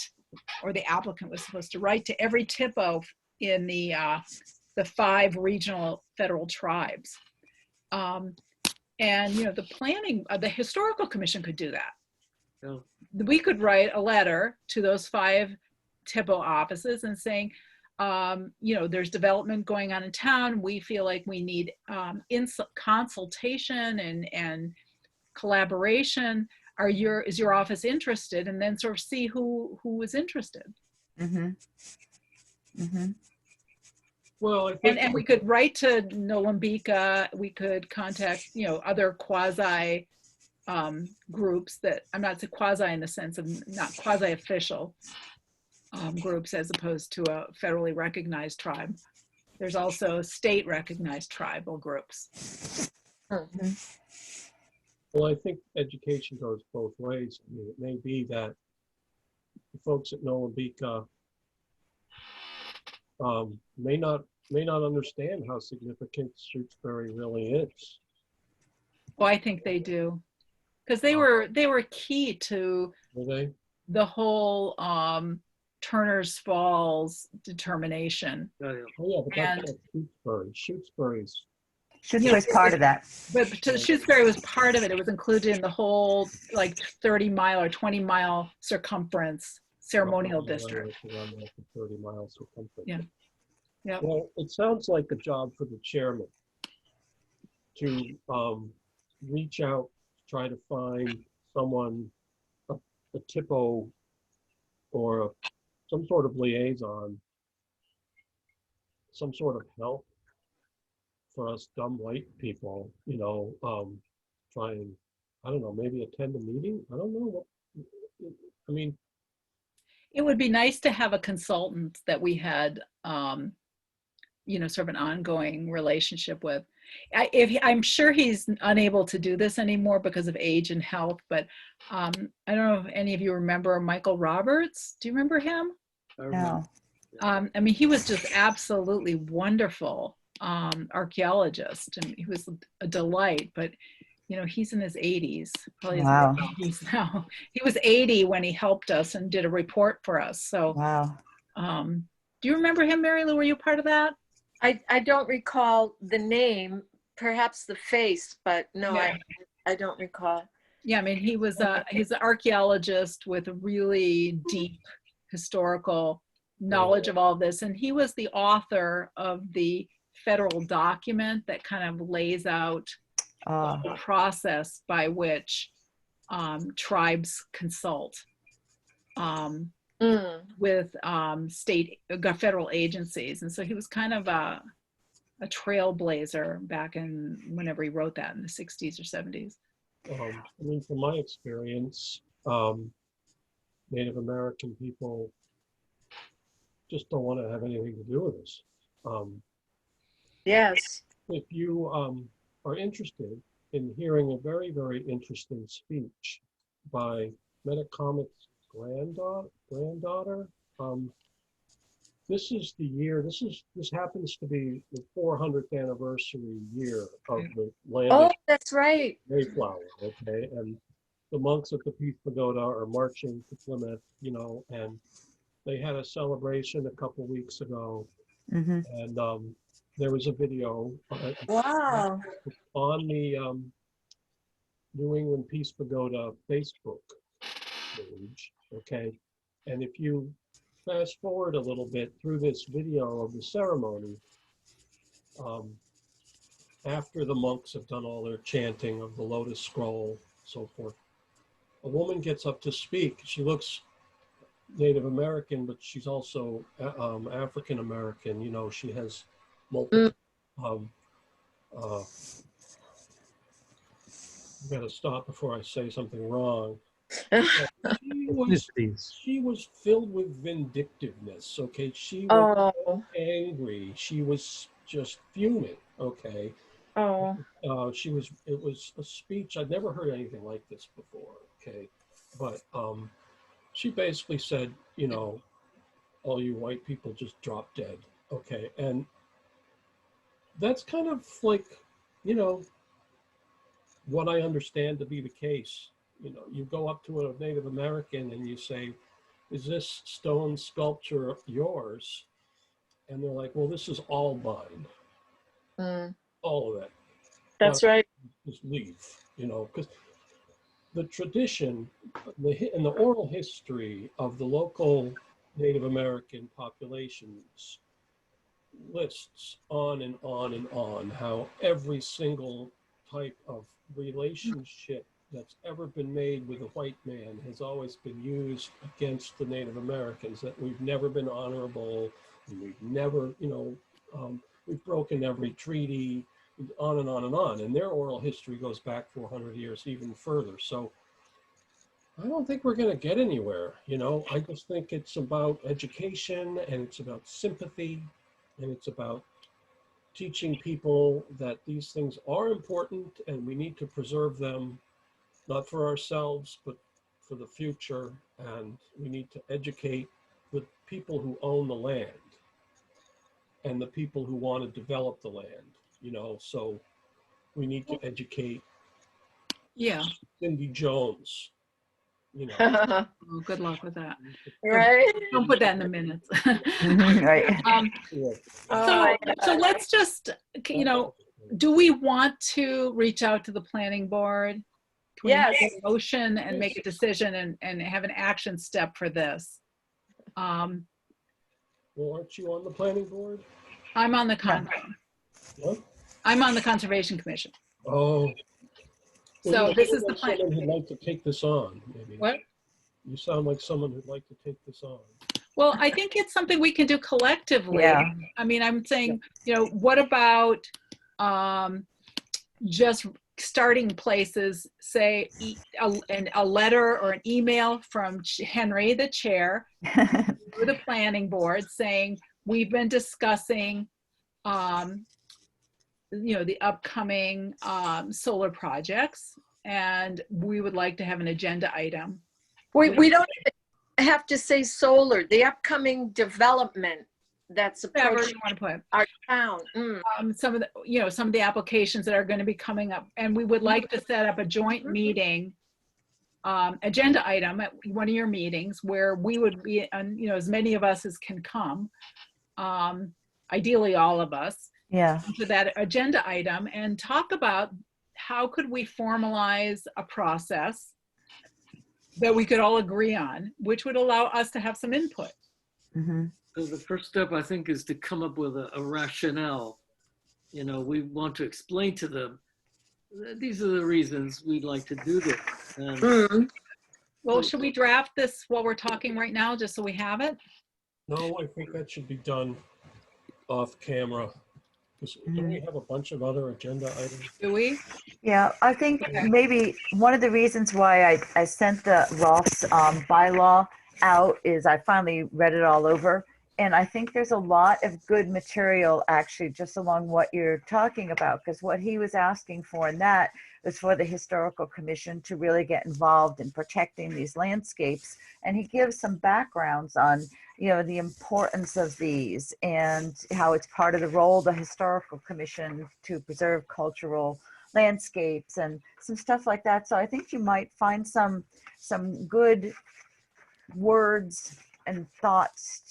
or the applicant was supposed to write to every TIPO in the 5 regional federal tribes. And, you know, the historical commission could do that. Yeah. We could write a letter to those 5 TIPO offices and saying, you know, there's development going on in town. We feel like we need consultation and collaboration. Is your office interested? And then sort of see who is interested. Mm-hmm. Mm-hmm. Well, I think And we could write to Nolambika. We could contact, you know, other quasi groups that, I'm not quasi in the sense of not quasi official groups as opposed to a federally recognized tribe. There's also state recognized tribal groups. Mm-hmm. Well, I think education goes both ways. I mean, it may be that the folks at Nolambika may not understand how significant Shutesbury really is. Well, I think they do, because they were key to Were they? the whole Turner's Falls determination. Yeah, yeah. Oh yeah, but that's And- not Shutesbury. Shutesbury's. Shutesbury's part of that. But Shutesbury was part of it. It was included in the whole like 30-mile or 20-mile circumference ceremonial district. Around there for 30 miles circumference. Yeah. Yeah. Well, it sounds like a job for the chairman to reach out, try to find someone, a TIPO or some sort of liaison, some sort of help for us dumb white people, you know, try and, I don't know, maybe attend a meeting. I don't know what, I mean. It would be nice to have a consultant that we had, you know, sort of an ongoing relationship with. I'm sure he's unable to do this anymore because of age and health, but I don't know if any of you remember Michael Roberts. Do you remember him? I remember. No. I mean, he was just absolutely wonderful archaeologist, and he was a delight, but you know, he's in his 80s, probably his Wow. 80s now. He was 80 when he helped us and did a report for us. So, Wow. do you remember him, Mary Lou? Were you part of that? I don't recall the name, perhaps the face, but no, Yeah. I don't recall. Yeah, I mean, he's an archaeologist with a really deep historical knowledge of all this. And he was the author of the federal document that kind of lays out the process by which tribes consult with federal agencies. And so he was kind of a trailblazer back in whenever he wrote that in the 60s or 70s. I mean, from my experience, Native American people just don't want to have anything to do with this. Yes. If you are interested in hearing a very, very interesting speech by Metacomet's granddaughter, this is the year, this happens to be the 400th anniversary year of the landing Oh, that's right. Mayflower, okay? And the monks at the Peace Pagoda are marching to Plymouth, you know, and they had a celebration a couple weeks ago, Mm-hmm. and there was a video Wow. on the New England Peace Pagoda Facebook page, okay? And if you fast forward a little bit through this video of the ceremony, after the monks have done all their chanting of the Lotus Scroll, so forth, a woman gets up to speak. She looks Native American, but she's also African American. You know, she has multiple. I gotta stop before I say something wrong. She was filled with vindictiveness. Okay, she was angry. She was just fuming. Okay. Oh. It was a speech. I'd never heard anything like this before. Okay, but she basically said, you know, all you white people just drop dead. Okay, and that's kind of like, you know, what I understand to be the case. You know, you go up to a Native American and you say, is this stone sculpture yours? And they're like, well, this is all mine, Mm, all of it. that's Well, right. just leave, you know, because the tradition and the oral history of the local Native American populations lists on and on and on how every single type of relationship that's ever been made with a white man has always been used against the Native Americans, that we've never been honorable, and we've never, you know, we've broken every treaty, on and on and on. And their oral history goes back 400 years, even further. So I don't think we're going to get anywhere. You know, I just think it's about education, and it's about sympathy, and it's about teaching people that these things are important and we need to preserve them, not for ourselves, but for the future. And we need to educate the people who own the land and the people who want to develop the land, you know, so we need to educate Yeah. Cindy Jones, you know. Right. Well, good luck with that. Oh, Don't put that in the minutes. Right. Yeah. So, yeah. so let's just, you know, do we want to reach out to the planning board? Can we Yes. make a motion and make a decision and have an action step for this? Well, aren't you on the planning board? I'm on the What? I'm on the Conservation Commission. Oh. So you this sound is the like plan. someone who'd like to take this on, maybe. What? You sound like someone who'd like to take this on. Well, I think it's something we can do collectively. Yeah. I mean, I'm saying, you know, what about just starting places, say a letter or an email from Henry, the chair, to the planning board saying, we've been discussing, you know, the upcoming solar projects, and we would like to have an agenda item. We don't have to say solar, the upcoming development that's Whatever approaching you want to put. our town. Mm. Some of the, you know, some of the applications that are going to be coming up, and we would like to set up a joint meeting, agenda item at one of your meetings where we would be, and you know, as many of us as can come, ideally all of us, Yeah. to that agenda item and talk about how could we formalize a process that we could all agree on, which would allow us to have some input. Mm-hmm. So the first step, I think, is to come up with a rationale. You know, we want to explain to them, these are the reasons we'd like to do this. And Mm. Well, should we draft this while we're talking right now, just so we have it? No, I think that should be done off camera. Don't we have a bunch of other agenda items? Do we? Yeah, I think Okay. maybe one of the reasons why I sent the Rolf's bylaw out is I finally read it all over. And I think there's a lot of good material actually just along what you're talking about, because what he was asking for in that was for the Historical Commission to really get involved in protecting these landscapes. And he gives some backgrounds on, you know, the importance of these and how it's part of the role of the Historical Commission to preserve cultural landscapes and some stuff like that. So I think you might find some good words and thoughts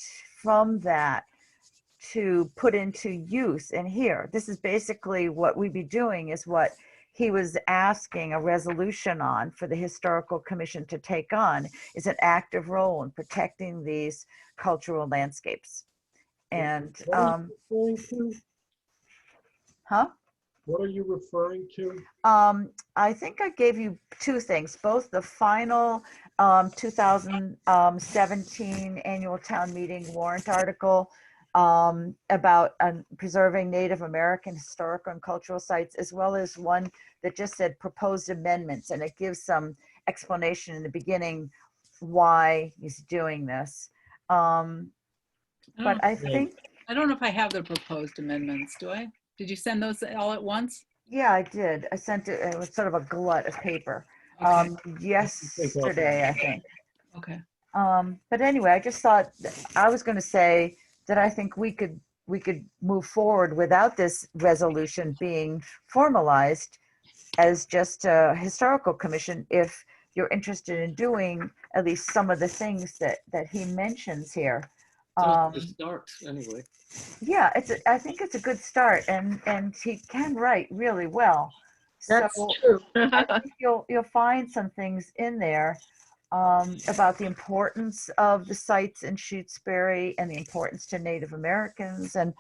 from that to put into use. And here, this is basically what we'd be doing, is what he was asking a resolution on for the Historical Commission to take on, is an active role in protecting these cultural landscapes. And What are you referring to? huh? What are you referring to? I think I gave you two things, both the final 2017 annual town meeting warrant article about preserving Native American historical and cultural sites, as well as one that just said proposed amendments, and it gives some explanation in the beginning why he's doing this. But I think, I don't know if I have the proposed amendments, do I? Did you send those all at once? yeah, I did. I sent it. It was sort of a glut of paper Okay. yesterday, I think. Okay. But anyway, I just thought I was going to say that I think we could move forward without this resolution being formalized as just a historical commission if you're interested in doing at least some of the things that he mentions here. Sounds like a start, anyway. Yeah, I think it's a good start, and he can write really well. That's So true. I think you'll find some things in there about the importance of the sites in Shutesbury and the importance to Native Americans. And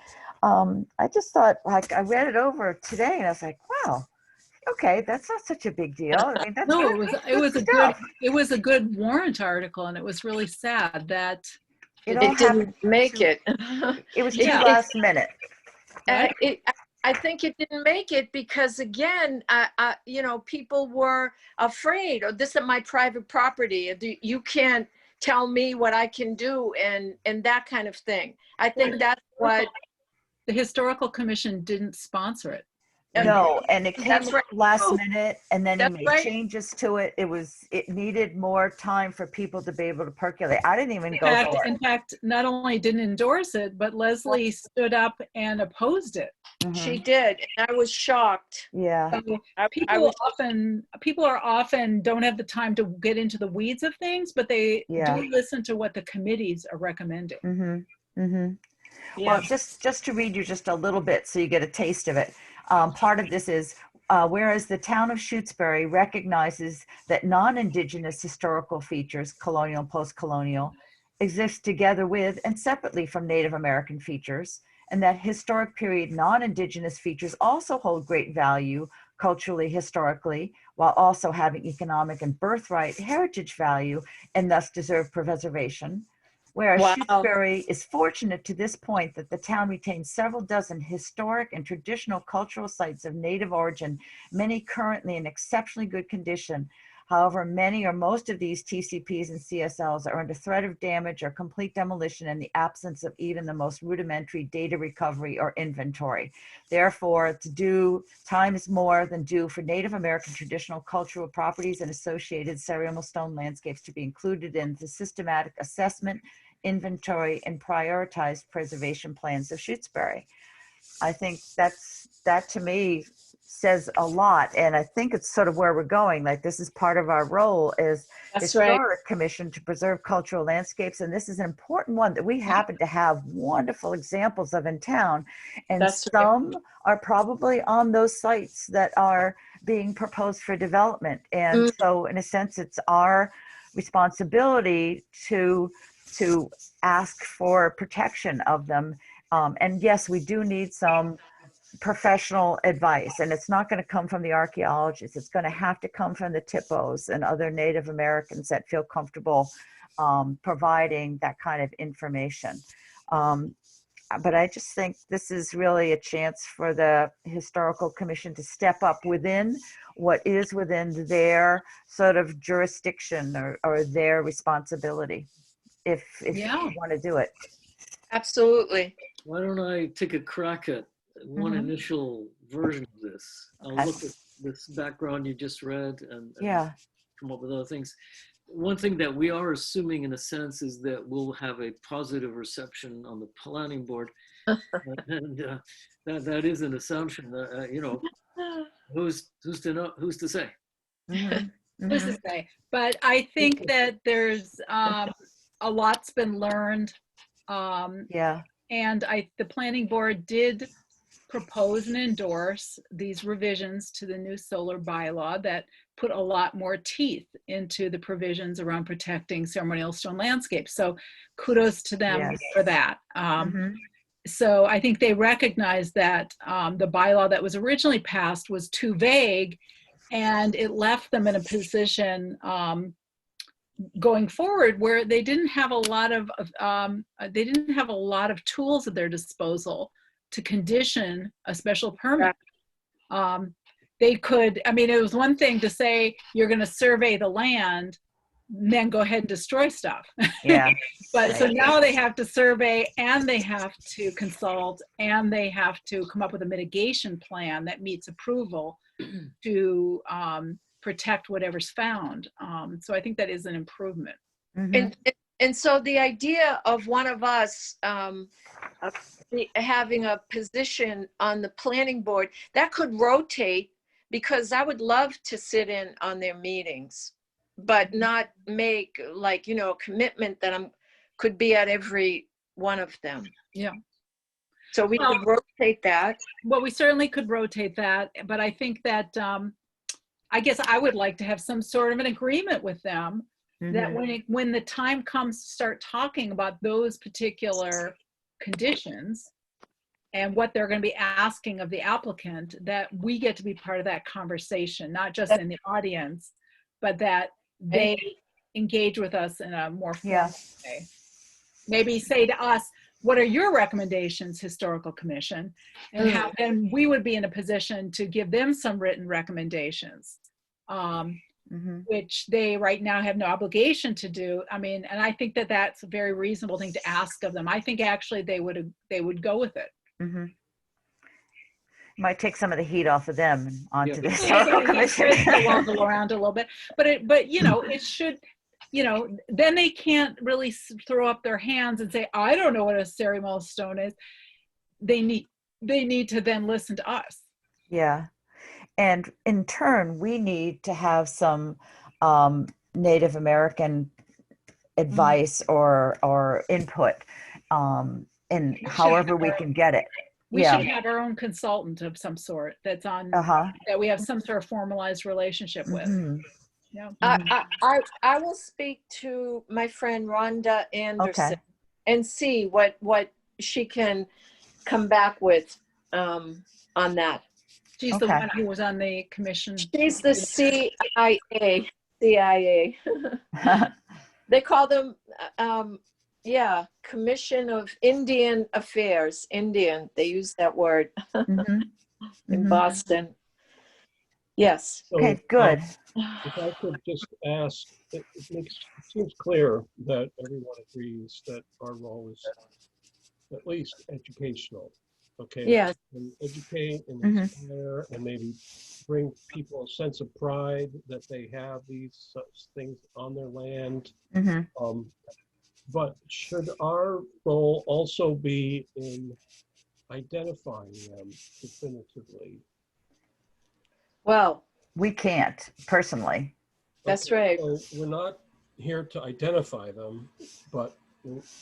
I just thought, like, I read it over today, and I was like, wow, okay, that's not such a big deal. I mean, that's No, good, it was a good, stuff. it was a good warrant article, and it was really sad that It all It didn't happened make too- it. It was It- too it- last minute. I think it didn't make it because again, you know, people were afraid, or this is my private property. You can't tell me what I can do and that kind of thing. I think that's what. the Historical Commission didn't sponsor it. No, and it came That's right. last minute, and then he That's made right. changes to it. It needed more time for people to be able to percolate. I didn't even In go fact, for in it. fact, not only didn't endorse it, but Leslie stood up and opposed it. She Mhm. did, and I was shocked. Yeah, So I people are often don't have the time to get into the weeds of things, but they Yeah. do listen to what the committees are recommending. mm-hmm, mm-hmm. Yeah. Well, just to read you just a little bit so you get a taste of it. Part of this is, whereas the town of Shutesbury recognizes that non-Indigenous historical features, colonial and post-colonial, exist together with and separately from Native American features, and that historic period non-Indigenous features also hold great value culturally, historically, while also having economic and birthright heritage value and thus deserve preservation. Whereas Wow. Shutesbury is fortunate to this point that the town retains several dozen historic and traditional cultural sites of Native origin, many currently in exceptionally good condition. However, many or most of these TCPs and CSLs are under threat of damage or complete demolition in the absence of even the most rudimentary data recovery or inventory. Therefore, time is more than due for Native American traditional cultural properties and associated ceremonial stone landscapes to be included in the systematic assessment, inventory, and prioritized preservation plans of Shutesbury. I think that to me says a lot, and I think it's sort of where we're going. Like, this is part of our role as That's right. Historic Commission to preserve cultural landscapes, and this is an important one that we happen to have wonderful examples of in town, and That's right. some are probably on those sites that are being proposed for development. And so in a sense, it's our responsibility to ask for protection of them. And yes, we do need some professional advice, and it's not going to come from the archaeologists. It's going to have to come from the TIPOs and other Native Americans that feel comfortable providing that kind of information. But I just think this is really a chance for the Historical Commission to step up within what is within their sort of jurisdiction or their responsibility, if Yeah. you want to do it. Absolutely. Why don't I take a crack at one Mhm. initial version of this? I'll look at this background you just read and Yeah. come up with other things. One thing that we are assuming in a sense is that we'll have a positive reception on the planning board. And that is an assumption. You know, who's to know, who's to say? Mhm. Who's to say? But I think that there's a lot's been learned. Yeah. And the planning board did propose and endorse these revisions to the new solar bylaw that put a lot more teeth into the provisions around protecting ceremonial stone landscapes. So kudos to them Yes. for that. Mhm. So I think they recognize that the bylaw that was originally passed was too vague, and it left them in a position going forward where they didn't have a lot of tools at their disposal to condition a special permit. They could, I mean, it was one thing to say you're going to survey the land, then go ahead and destroy stuff. Yeah. But so Right. now they have to survey, and they have to consult, and they have to come up with a mitigation plan that meets approval to protect whatever's found. So I think that is an improvement. Mhm. And so the idea of one of us having a position on the planning board, that could rotate because I would love to sit in on their meetings, but not make like, you know, a commitment that could be at every one of them. Yeah. So we Well, could rotate that. Well, we certainly could rotate that, but I think that I guess I would like to have some sort of an agreement with them that when the time comes to start talking about those particular conditions and what they're going to be asking of the applicant, that we get to be part of that conversation, not just in the audience, but that they engage with us in a more formal way. Maybe say to us, what are your recommendations, Historical Commission? And how then we would be in a position to give them some written recommendations, which they right now have no obligation to do. I mean, and I think that that's a very reasonable thing to ask of them. I think actually they would go with it. Might take some of the heat off of them and onto the Yeah, Historical Commission. to woggle around a little bit, but you know, it should. You know, then they can't really throw up their hands and say, I don't know what a ceremonial stone is. They need to then listen to us. Yeah. And in turn, we need to have some Native American advice or input in however we can get it. We should have our own consultant of some sort that's on, that we have some sort of formalized relationship with. Yeah. I will speak to my friend Rhonda Anderson and see what she can come back with on that. She's the one who was on the commission. She's the CIA. They call them Commission of Indian Affairs. Indian, they use that word in Boston. Yes. So, Okay, good. If I could just ask, it seems clear that everyone agrees that our role is at least educational. Okay. Yes. And educate and inspire and maybe bring people a sense of pride that they have these such things on their land. But should our role also be in identifying them definitively? Well, we can't personally. That's right. So we're not here to identify them,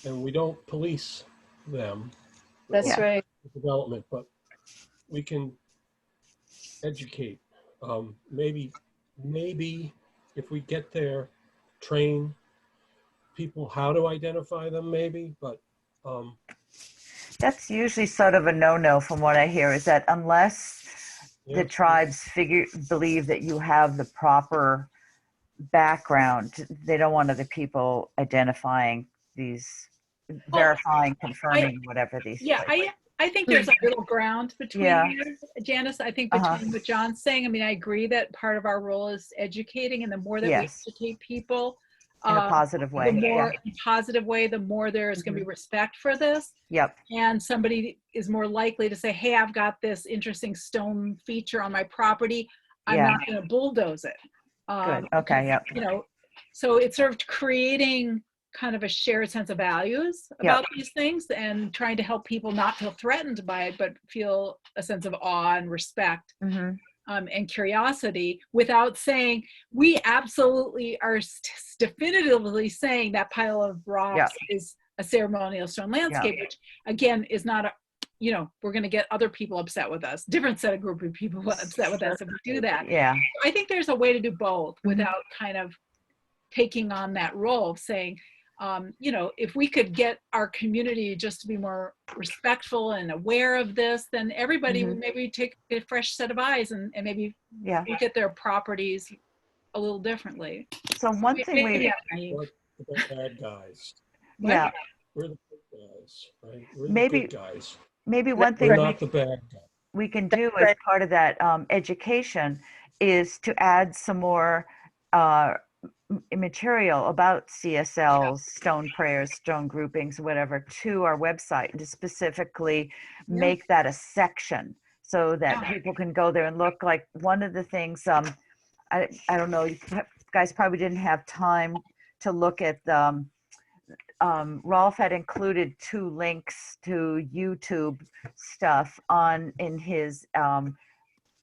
and we don't police them. That's right. Development, but we can educate. Maybe if we get there, train people how to identify them. Maybe, but that's usually sort of a no-no from what I hear. Is that unless the tribes believe that you have the proper background, they don't want other people identifying these, verifying, confirming, whatever these. Yeah, I think there's a little ground between here, Janice. I think between what John's saying. I mean, I agree that part of our role is educating, and the more that we educate people in a positive way, the more in a positive way, the more there is going to be respect for this. Yep. And somebody is more likely to say, "Hey, I've got this interesting stone feature on my property. I'm not going to bulldoze it." Good. Okay. Yep. You know, so it's sort of creating kind of a shared sense of values about these things and trying to help people not feel threatened by it, but feel a sense of awe and respect and curiosity, without saying, we absolutely are definitively saying that pile of rocks is a ceremonial stone landscape, which again is not a, you know, we're going to get other people upset with us, different set of group of people upset with us if we do that. Yeah. I think there's a way to do both without kind of taking on that role of saying, you know, if we could get our community just to be more respectful and aware of this, then everybody would maybe take a fresh set of eyes and maybe look at their properties a little differently. So one thing we're the bad guys. Yeah. We're the good guys, right? We're Maybe, the good guys. Maybe one thing we're not the bad guys. We can do as part of that education is to add some more material about CSLs, stone prayers, stone groupings, whatever, to our website, and to specifically make that a section so that people can go there and look. Like one of the things, I don't know, you guys probably didn't have time to look at the, Rolf had included 2 links to YouTube stuff in his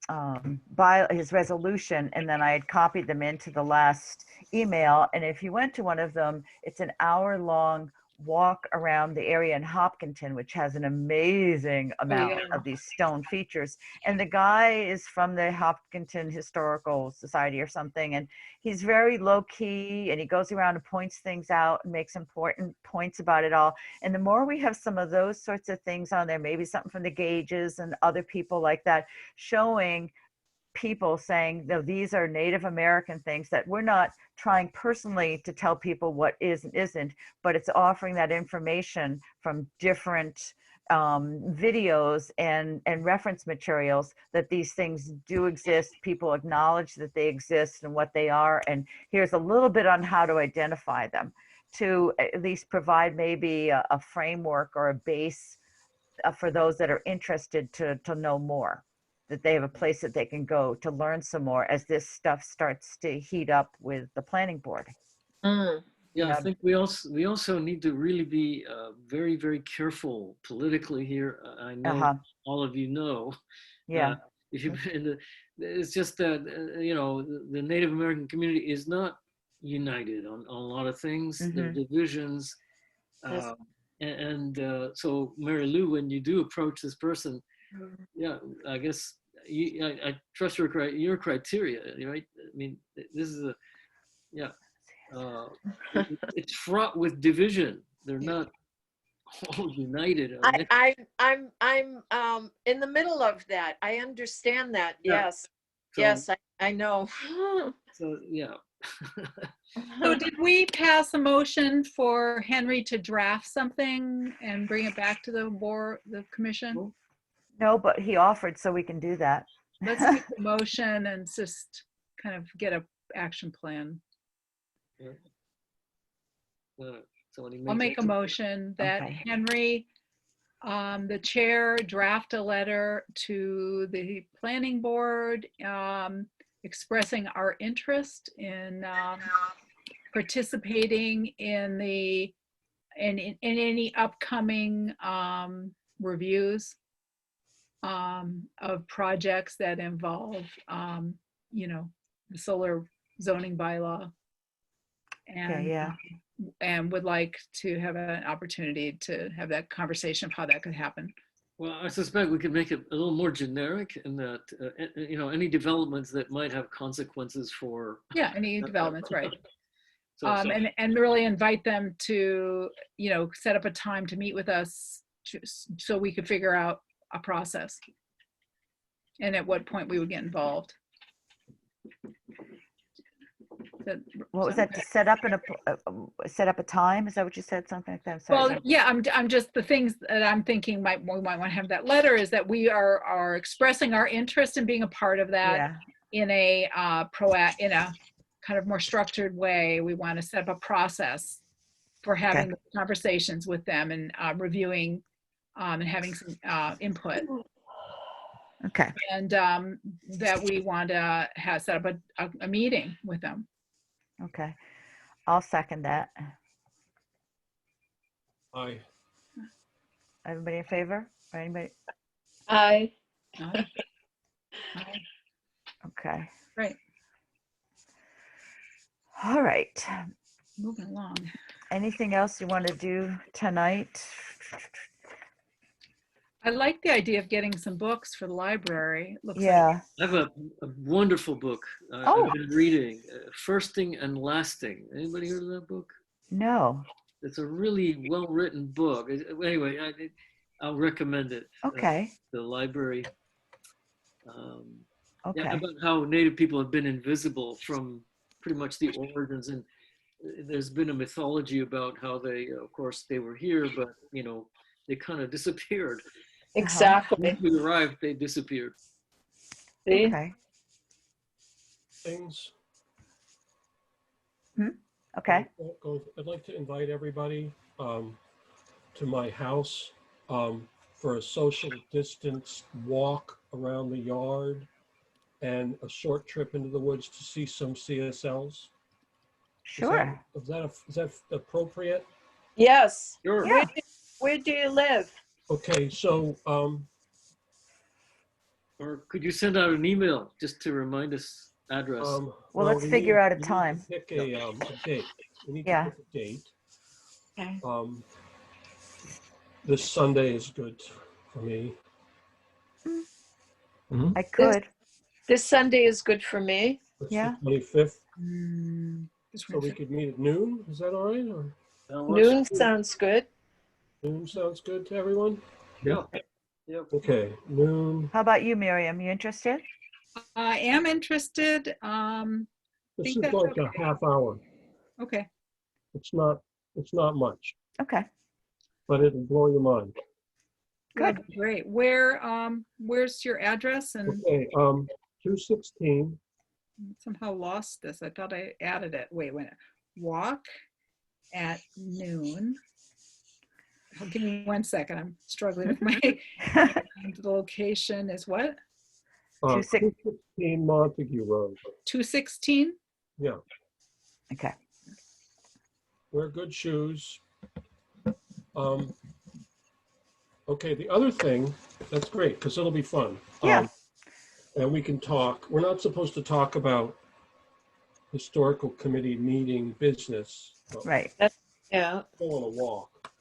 by his resolution, and then I had copied them into the last email. And if you went to one of them, it's an hour-long walk around the area in Hopkinton, which has an amazing amount yeah. of these stone features. And the guy is from the Hopkinton Historical Society or something, and he's very low key, and he goes around and points things out and makes important points about it all. And the more we have some of those sorts of things on there, maybe something from the Gages and other people like that, showing people saying, no, these are Native American things, that we're not trying personally to tell people what is and isn't, but it's offering that information from different videos and reference materials that these things do exist. People acknowledge that they exist and what they are. And here's a little bit on how to identify them, to at least provide maybe a framework or a base for those that are interested to know more, that they have a place that they can go to learn some more as this stuff starts to heat up with the planning board. Mm. Yeah, know, I think we also need to really be very, very careful politically here. I know all of you know. Yeah. If you've been, it's just that the Native American community is not united on a lot of things. There are divisions, so Mary Lou, when you do approach this person, yeah, I guess I trust your criteria, right? I mean, this is it's fraught with division. They're not all united. I'm in the middle of that. I understand that. Yeah. Yes. So, yes, I know. So yeah. So did we pass a motion for Henry to draft something and bring it back to the board, the commission? No, but he offered, so we can do that. Let's make the motion and just kind of get a action plan. Yeah. I'll make a motion that Henry, the chair, draft a letter to the planning board expressing our interest in participating in any upcoming reviews of projects that involve the solar zoning bylaw, and and would like to have an opportunity to have that conversation of how that could happen. Well, I suspect we could make it a little more generic in that, any developments that might have consequences for. Yeah, any developments, right. And really invite them to, set up a time to meet with us so we could figure out a process and at what point we would get involved. What was that? To set up a time? Is that what you said? Something like that? Well, yeah, I'm just, the things that I'm thinking we might want to have that letter is that we are expressing our interest in being a part of that in a kind of more structured way. We want to set up a process for having conversations with them and reviewing and having some input. Okay. And that we want to set up a meeting with them. Okay. I'll second that. Aye. Everybody in favor? Or anybody? Aye. Okay. Right. All right. Moving along. Anything else you want to do tonight? I like the idea of getting some books for the library. Looks like. I have a wonderful book I've been reading, Firsting and Lasting. Anybody heard of that book? No. It's a really well-written book. Anyway, I'll recommend it. Okay. The library. Okay. Yeah, about how Native people have been invisible from pretty much the origins, and there's been a mythology about how they, of course, they were here, but they kind of disappeared. Exactly. When we arrived, they disappeared. Okay. Things. Okay. I'd like to invite everybody to my house for a social distance walk around the yard and a short trip into the woods to see some CSLs. Sure. Is that appropriate? Yes. Sure. Yeah. Where do you live? Okay, so Or could you send out an email just to remind us address? Well, let's we figure need- out a we need to time. Pick a date. We need Yeah. to pick a date. Okay. This Sunday is good for me. I could. This Sunday is good for me. It's Yeah. the 25th, This so we one- could meet at noon. Is that all right? Or That works. Noon sounds good. noon sounds good to everyone? Yeah. Yep. Okay, noon. How about you, Miriam? You interested? I am interested. This Think is that's like a half hour. Okay. It's not much, Okay. but it'll blow your mind. Good. That'd be Great. Where's your address? And Okay, 216. somehow lost this. I thought I added it. Wait. Walk at noon. Oh, give me 1 second. I'm struggling with my the location is what? 216 Montague Road. 216? Yeah, Okay. wear good shoes. Okay, the other thing, that's great, because it'll be fun. Yeah. And we can talk, we're not supposed to talk about historical committee meeting business. But Right. Yeah. we go on a walk.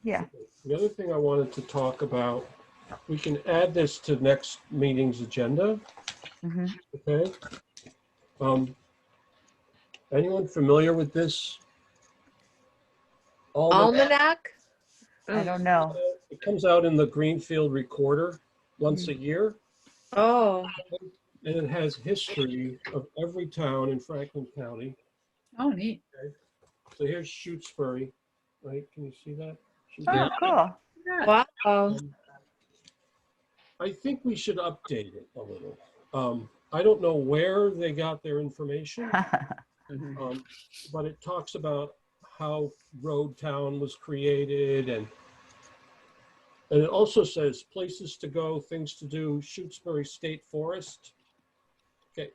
Yeah. The other thing I wanted to talk about, we can add this to next meeting's agenda, Hmm. okay? Anyone familiar with this? Almanac? I don't know. It comes out in the Greenfield Recorder once a year, Oh, and it has history of every town in Franklin County. Oh, neat. So here's Shutesbury, right? Can you see that? Oh, cool. wow. I think we should update it a little. I don't know where they got their information, but it talks about how Road Town was created, and it also says places to go, things to do, Shutesbury State Forest. Okay.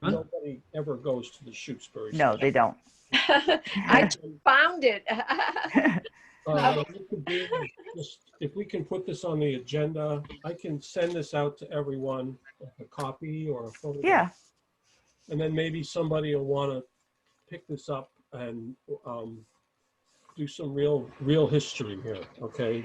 Huh? Nobody ever goes to the Shutesbury. No, they don't. I found it. What we could do is just, if we can put this on the agenda, I can send this out to everyone, a copy or a photograph. Yeah. And then maybe somebody will want to pick this up and do some real history here, okay?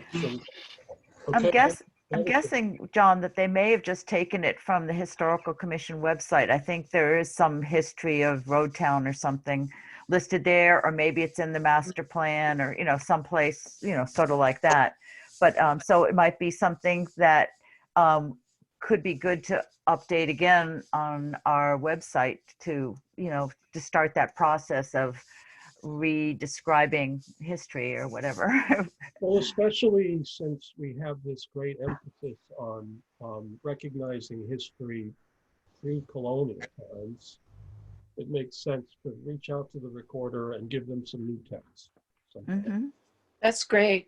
I'm guessing, John, that they may have just taken it from the Historical Commission website. I think there is some history of Road Town or something listed there, or maybe it's in the master plan, or, someplace, sort of like that. But so it might be something that could be good to update again on our website to start that process of re-describing history or whatever. Well, especially since we have this great emphasis on recognizing history pre-colonial times, it makes sense to reach out to the recorder and give them some new text. So, Hmm. That's great.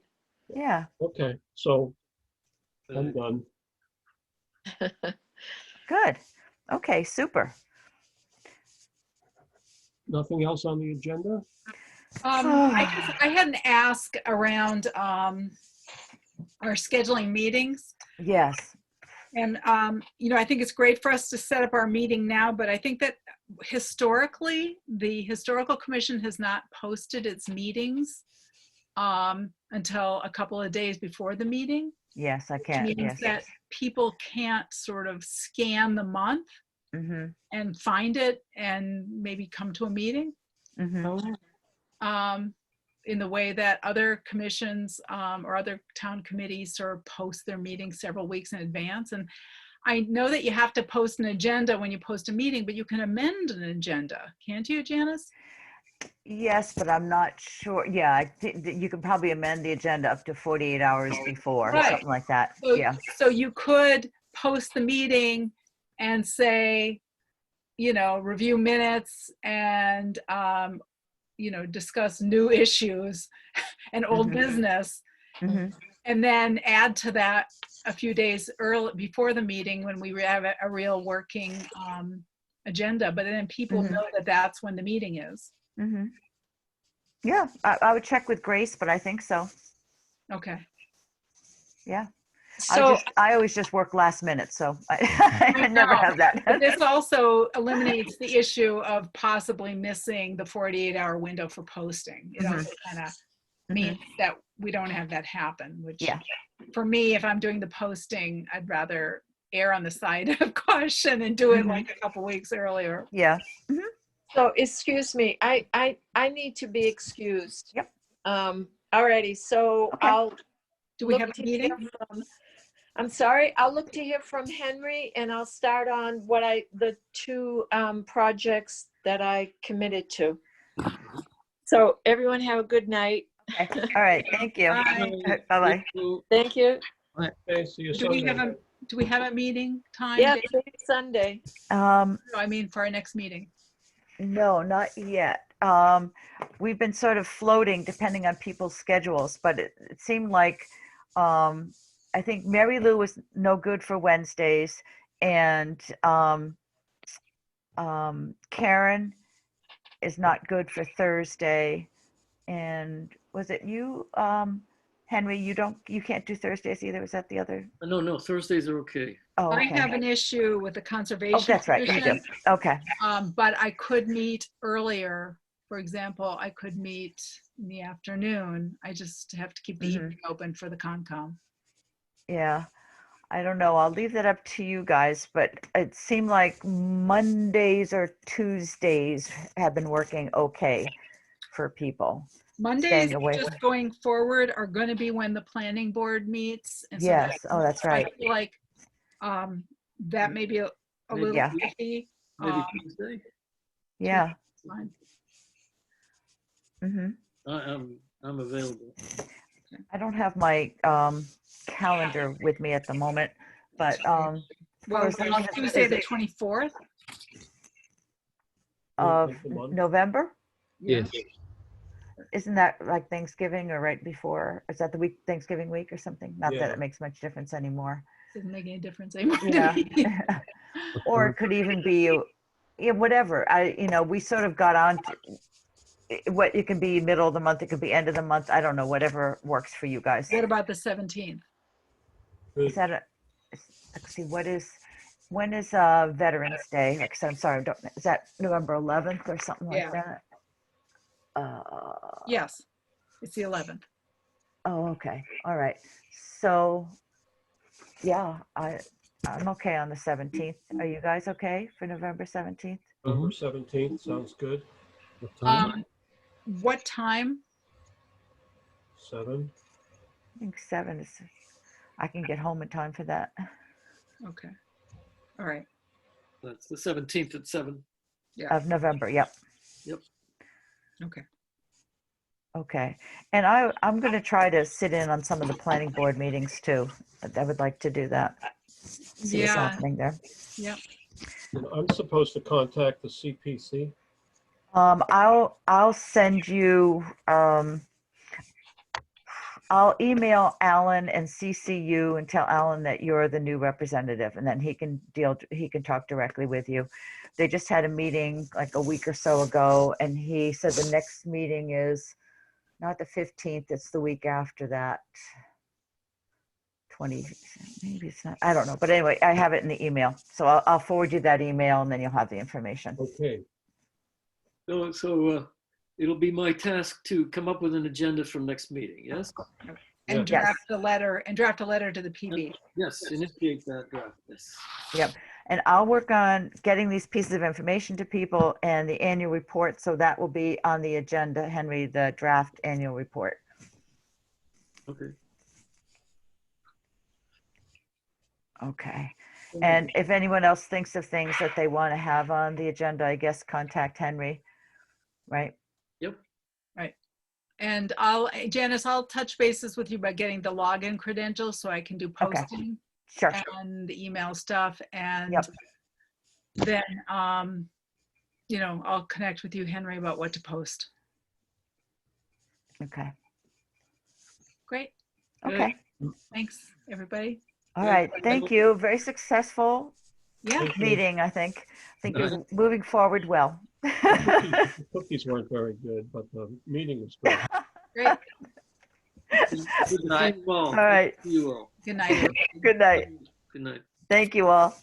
Yeah. okay, so I'm done. Good. Okay, super. Nothing else on the agenda? I had an ask around our scheduling meetings. Yes. And, I think it's great for us to set up our meeting now, but I think that historically, the Historical Commission has not posted its meetings until a couple of days before the meeting. Yes, I Which can. means Yes. that people can't sort of scan the month Mm-hmm. and find it and maybe come to a meeting Mm-hmm. in the way that other commissions or other town committees sort of post their meetings several weeks in advance. And I know that you have to post an agenda when you post a meeting, but you can amend an agenda, can't you, Janice? Yes, but I'm not sure. Yeah, I think that you can probably amend the agenda up to 48 hours before, Right. something like that. So, Yeah. so you could post the meeting and say, review minutes and, discuss new issues and old Mhm. business, Mm-hmm. and then add to that a few days early before the meeting when we have a real working agenda. But then people Mhm. know that that's when the meeting is. Mm-hmm. Yeah, I would check with Grace, but I think so. Okay. Yeah. So, I always just work last minute, so I never know, have that. But this also eliminates the issue of possibly missing the 48-hour window for posting. It also kind of means that we don't have that happen, which Yeah. for me, if I'm doing the posting, I'd rather err on the side of caution and do it like a couple weeks earlier. Yeah. so excuse me, I need to be excused. Yep. Alrighty, so Okay. I'll Do we look have a to hear meeting? from, I'm sorry, I'll look to hear from Henry and I'll start on the two projects that I committed to. So everyone have a good night. Okay. All right. Thank you. Bye. Bye-bye. Thank you. Okay, see you Do we Sunday. have do we have a meeting time? Yeah, Dave? see you Sunday. No, I mean for our next meeting. No, not yet. We've been sort of floating depending on people's schedules, but it seemed like, I think Mary Lou was no good for Wednesdays, and Karen is not good for Thursday. And was it you, Henry? You can't do Thursdays either. Was that the other? No, Thursdays are okay. Oh, I okay. have an issue with the conservation. Oh, that's right. You do. Commission, Okay. but I could meet earlier. For example, I could meet in the afternoon. I just have to keep the evening open for the Concom. Yeah. I don't know. I'll leave that up to you guys, but it seemed like Mondays or Tuesdays have been working okay for people. Mondays, Staying away just going forward, are going to be when the planning board meets. And so Yes. Oh, that's right. I feel like that may be a little Yeah. iffy. Maybe Tuesday. Yeah. Fine. hmm I'm available. I don't have my calendar with me at the moment, but Well, as long as- Tuesday the 24th. of The month. November, Yes. isn't that like Thanksgiving or right before? Is that the week, Thanksgiving week or something? Not that Yeah. it makes much difference anymore. Doesn't make any difference anymore. to Yeah. me. Or it could even be, yeah, whatever. We sort of got on to what it can be middle of the month, it could be end of the month. I don't know, whatever works for you guys. What about the 17th? Is that let's see, when is Veterans Day? Like I said, I'm sorry, is that November 11th or something like Yeah. that? Yes, it's the 11th. Oh, okay. All right. So, yeah, I'm okay on the 17th. Are you guys okay for November 17th? November 17th, sounds good. What time? What time? 7. I think 7 is, I can get home in time for that. Okay. All right. That's the 17th at 7. Of November, yep. Okay. Okay. And I'm going to try to sit in on some of the planning board meetings too. I would like to do that. See what's Yeah. happening there. Yep. And I'm supposed to contact the CPC. I'll send you, I'll email Alan and CC you and tell Alan that you're the new representative, and then he can talk directly with you. They just had a meeting like a week or so ago, and he said the next meeting is not the 15th, it's the week after that. 20, maybe it's not, I don't know. But anyway, I have it in the email. So I'll forward you that email and then you'll have the information. Okay. So it'll be my task to come up with an agenda for next meeting, yes? And Yeah. draft a letter to the PB. Yes, initiate that draft, yes. Yep. And I'll work on getting these pieces of information to people and the annual report. So that will be on the agenda, Henry, the draft annual report. Okay. Okay. And if anyone else thinks of things that they want to have on the agenda, I guess contact Henry, right? Yep. And Janice, I'll touch bases with you about getting the login credentials so I can do Okay. posting Sure. and the email stuff. And Yep. then, I'll connect with you, Henry, about what to post. Okay. Great. Okay. Thanks, everybody. All right. Thank you. Very successful Yeah. meeting, I think. I think you're moving forward well. The cookies weren't very good, but the meeting was good. Great. Good night. All right. You all. Good night, everybody. Good night. Good night. Thank you all.